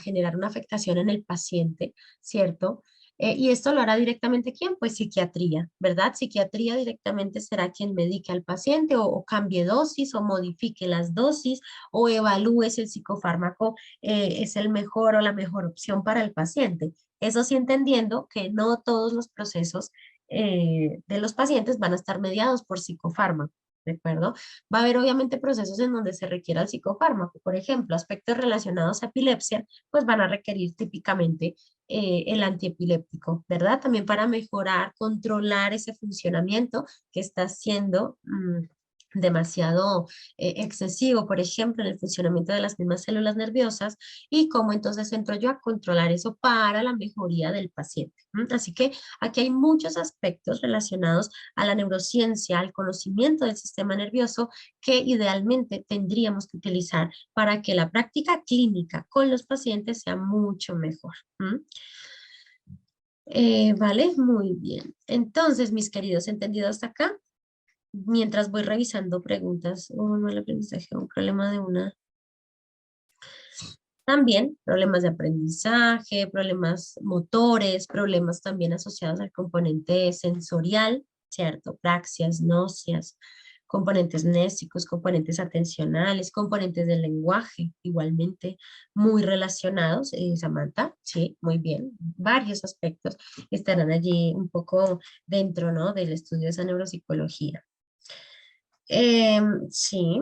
generar una afectación en el paciente, ¿cierto? Y esto lo hará directamente ¿quién? Pues psiquiatría, ¿verdad? Psiquiatría directamente será quien medique al paciente o cambie dosis o modifique las dosis o evalúe si el psicofármaco es el mejor o la mejor opción para el paciente. Eso sí entendiendo que no todos los procesos de los pacientes van a estar mediados por psicofármaco. ¿De acuerdo? Va a haber obviamente procesos en donde se requiera el psicofármaco. Por ejemplo, aspectos relacionados a epilepsia, pues van a requerir típicamente el antiepiléptico, ¿verdad? También para mejorar, controlar ese funcionamiento que está siendo demasiado excesivo, por ejemplo, en el funcionamiento de las mismas células nerviosas y cómo entonces entro yo a controlar eso para la mejoría del paciente. Así que aquí hay muchos aspectos relacionados a la neurociencia, al conocimiento del sistema nervioso que idealmente tendríamos que utilizar para que la práctica clínica con los pacientes sea mucho mejor. Vale, muy bien. Entonces, mis queridos, ¿entendido hasta acá? Mientras voy revisando preguntas, un mal aprendizaje, un problema de una. También problemas de aprendizaje, problemas motores, problemas también asociados al componente sensorial, ¿cierto? Praxias, náuseas, componentes mnésicos, componentes atencionales, componentes del lenguaje, igualmente muy relacionados, Samantha, sí, muy bien. Varios aspectos estarán allí un poco dentro, ¿no? Del estudio de esa neuropsicología. Sí,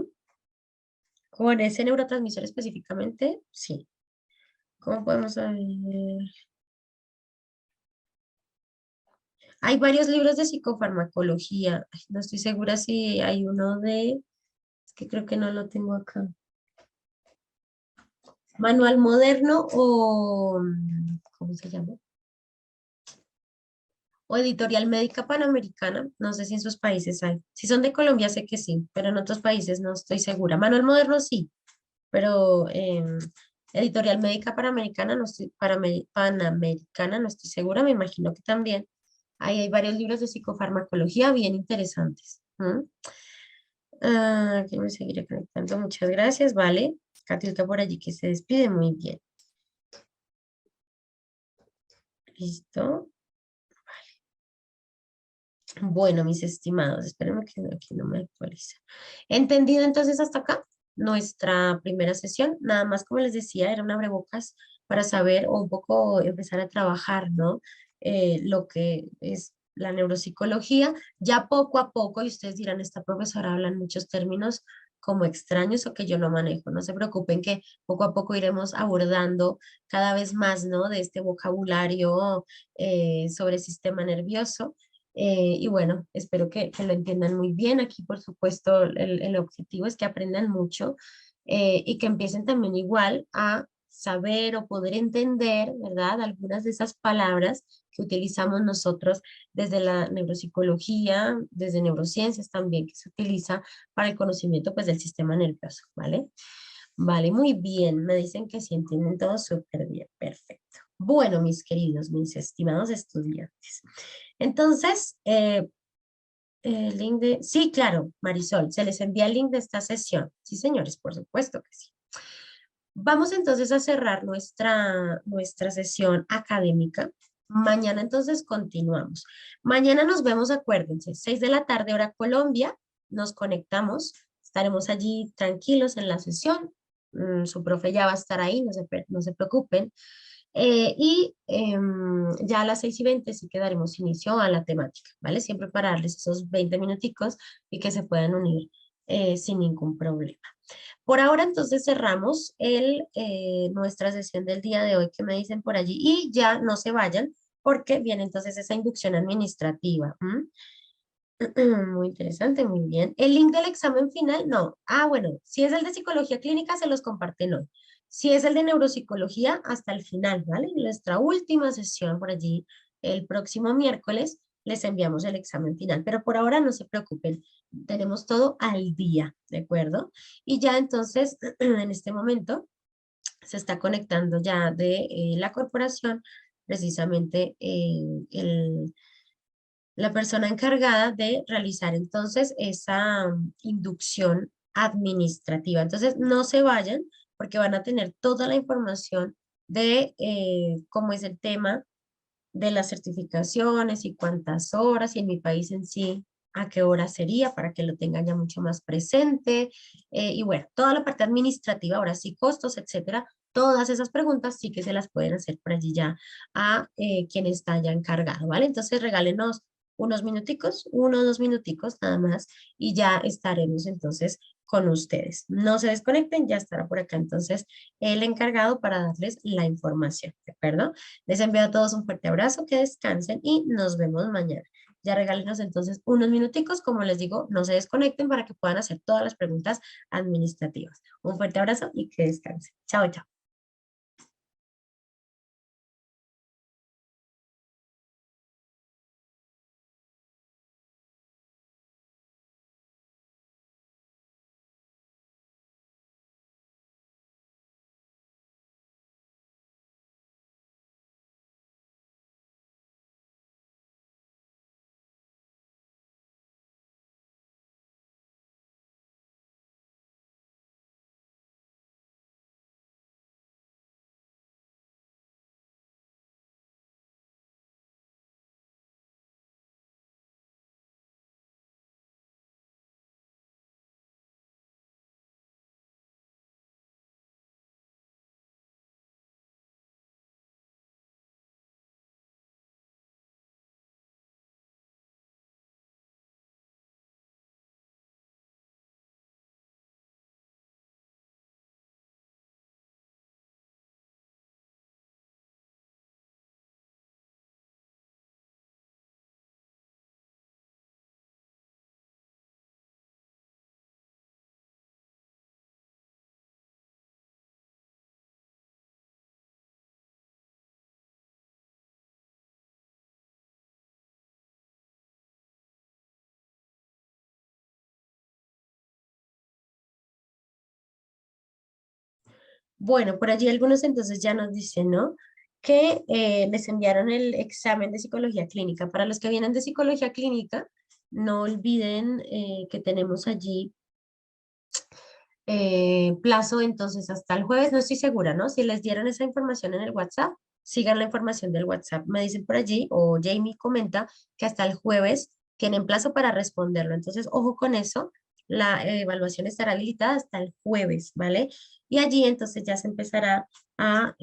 con ese neurotransmisor específicamente, sí. ¿Cómo podemos saber? Hay varios libros de psicofarmacología. Ay, no estoy segura si hay uno de, es que creo que no lo tengo acá. Manual moderno o, ¿cómo se llama? O editorial médica panamericana. No sé si en sus países hay. Si son de Colombia, sé que sí, pero en otros países no estoy segura. Manual moderno sí, pero editorial médica panamericana no estoy, panamericana no estoy segura, me imagino que también. Ahí hay varios libros de psicofarmacología bien interesantes. Que me seguiré conectando. Muchas gracias, vale. Catilca por allí que se despide muy bien. Listo. Bueno, mis estimados, espérenme que aquí no me actualiza. ¿Entendido entonces hasta acá? Nuestra primera sesión, nada más como les decía, era un abrebocas para saber o un poco empezar a trabajar, ¿no? Lo que es la neuropsicología, ya poco a poco, y ustedes dirán, esta profesora habla en muchos términos como extraños o que yo no manejo. No se preocupen que poco a poco iremos abordando cada vez más, ¿no? De este vocabulario sobre el sistema nervioso y bueno, espero que lo entiendan muy bien. Aquí, por supuesto, el objetivo es que aprendan mucho y que empiecen también igual a saber o poder entender, ¿verdad? Algunas de esas palabras que utilizamos nosotros desde la neuropsicología, desde neurociencias también, que se utiliza para el conocimiento pues del sistema nervioso, ¿vale? Vale, muy bien. Me dicen que sí entienden todo súper bien. Perfecto. Bueno, mis queridos, mis estimados estudiantes. Entonces, el link de... Sí, claro, Marisol, se les envía el link de esta sesión. Sí, señores, por supuesto que sí. Vamos entonces a cerrar nuestra sesión académica. Mañana entonces continuamos. Mañana nos vemos, acuérdense, 6 de la tarde, hora Colombia, nos conectamos, estaremos allí tranquilos en la sesión. Su profe ya va a estar ahí, no se preocupen. Ya a las 6:20 sí que daremos inicio a la temática, ¿vale? Siempre para darles esos 20 minuticos y que se puedan unir sin ningún problema. Por ahora entonces cerramos nuestra sesión del día de hoy que me dicen por allí y ya no se vayan porque viene entonces esa inducción administrativa. Muy interesante, muy bien. ¿El link del examen final? No. Ah, bueno, si es el de psicología clínica, se los comparten hoy. Si es el de neuropsicología, hasta el final, ¿vale? En nuestra última sesión por allí, el próximo miércoles, les enviamos el examen final. Pero por ahora no se preocupen, tenemos todo al día, ¿de acuerdo? Y ya entonces, en este momento, se está conectando ya de la corporación, precisamente la persona encargada de realizar entonces esa inducción administrativa. Entonces, no se vayan porque van a tener toda la información de cómo es el tema de las certificaciones y cuántas horas y en mi país en sí, a qué hora sería para que lo tengan ya mucho más presente. Y bueno, toda la parte administrativa, ahora sí, costos, etcétera. Todas esas preguntas sí que se las pueden hacer por allí ya a quien está ya encargado, ¿vale? Entonces regálenos unos minuticos, 1 o 2 minuticos nada más y ya estaremos entonces con ustedes. No se desconecten, ya estará por acá entonces el encargado para darles la información, ¿de acuerdo? Les envío a todos un fuerte abrazo, que descansen y nos vemos mañana. Ya regálenos entonces unos minuticos, como les digo, no se desconecten para que puedan hacer todas las preguntas administrativas. Un fuerte abrazo y que descansen. Chao, chao. Bueno, por allí algunos entonces ya nos dicen, ¿no? Que les enviaron el examen de psicología clínica. Para los que vienen de psicología clínica, no olviden que tenemos allí plazo entonces hasta el jueves, no estoy segura, ¿no? Si les dieron esa información en el WhatsApp, sigan la información del WhatsApp. Me dicen por allí, o Jamie comenta que hasta el jueves tienen plazo para responderlo. Entonces, ojo con eso, la evaluación estará habilitada hasta el jueves, ¿vale? Y allí entonces ya se empezará a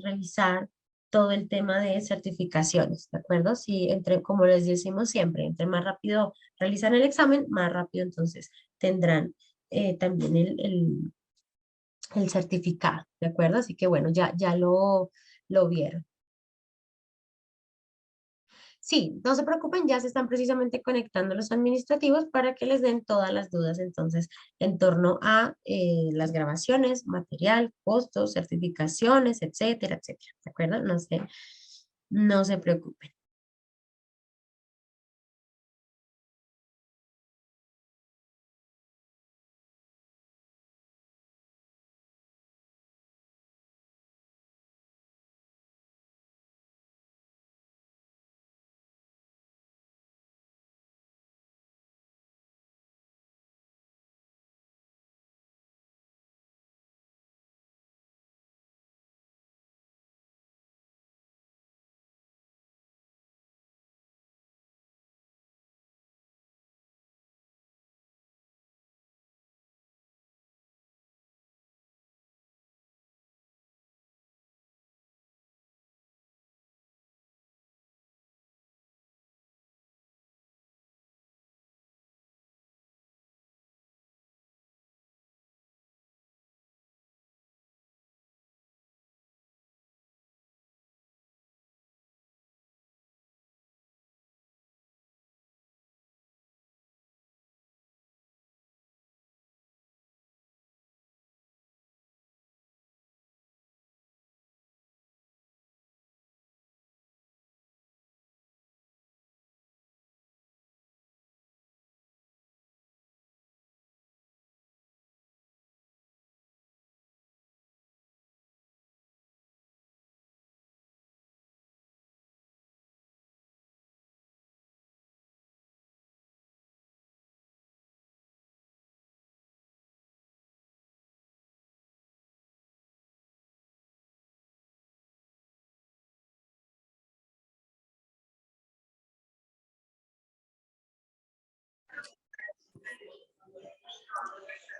revisar todo el tema de certificaciones, ¿de acuerdo? Si entre, como les decimos siempre, entre más rápido realizan el examen, más rápido entonces tendrán también el certificado, ¿de acuerdo? Así que bueno, ya lo vieron. Sí, no se preocupen, ya se están precisamente conectando los administrativos para que les den todas las dudas entonces en torno a las grabaciones, material, costos, certificaciones, etcétera, etcétera, ¿de acuerdo? No se preocupen.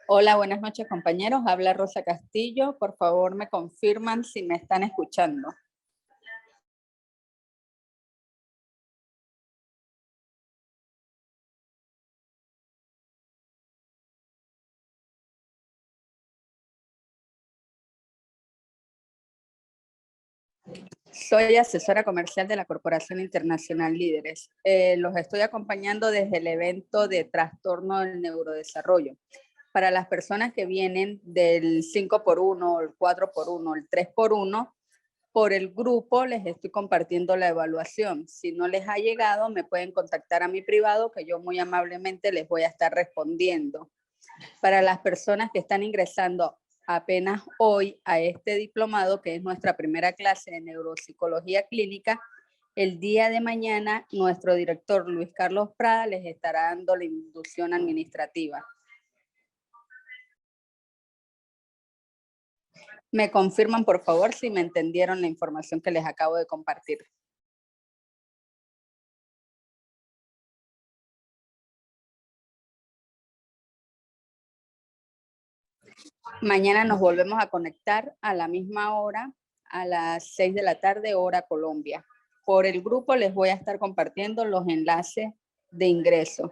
Hola, buenas noches, compañeros. Habla Rosa Castillo. Por favor, me confirman si me están escuchando. Soy asesora comercial de la Corporación Internacional Líderes. Los estoy acompañando desde el evento de trastorno del neurodesarrollo. Para las personas que vienen del 5x1, el 4x1, el 3x1, por el grupo les estoy compartiendo la evaluación. Si no les ha llegado, me pueden contactar a mi privado, que yo muy amablemente les voy a estar respondiendo. Para las personas que están ingresando apenas hoy a este diplomado, que es nuestra primera clase de neuropsicología clínica, el día de mañana nuestro director Luis Carlos Prada les estará dando la inducción administrativa. Me confirman, por favor, si me entendieron la información que les acabo de compartir. Mañana nos volvemos a conectar a la misma hora, a las 6 de la tarde, hora Colombia. Por el grupo les voy a estar compartiendo los enlaces de ingreso.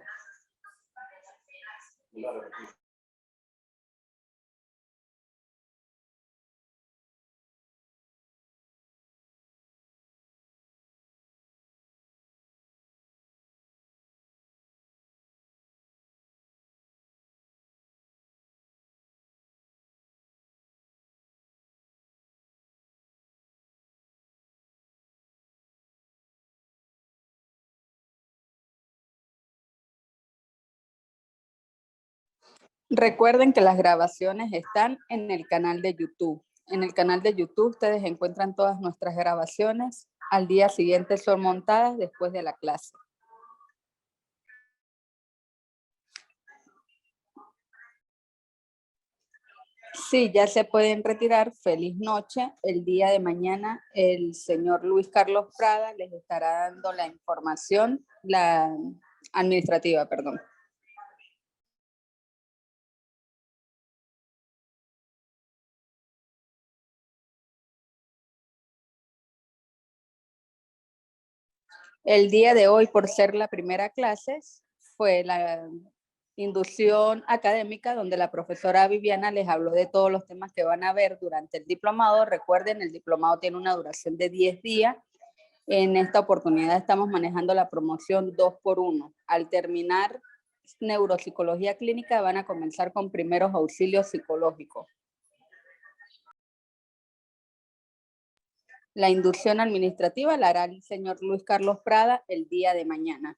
Recuerden que las grabaciones están en el canal de YouTube. En el canal de YouTube ustedes encuentran todas nuestras grabaciones. Al día siguiente son montadas después de la clase. Sí, ya se pueden retirar. Feliz noche. El día de mañana el señor Luis Carlos Prada les estará dando la información, la administrativa, perdón. El día de hoy, por ser la primera clase, fue la inducción académica donde la profesora Viviana les habló de todos los temas que van a ver durante el diplomado. Recuerden, el diplomado tiene una duración de 10 días. En esta oportunidad estamos manejando la promoción 2x1. Al terminar neuropsicología clínica van a comenzar con primeros auxilios psicológicos. La inducción administrativa la hará el señor Luis Carlos Prada el día de mañana.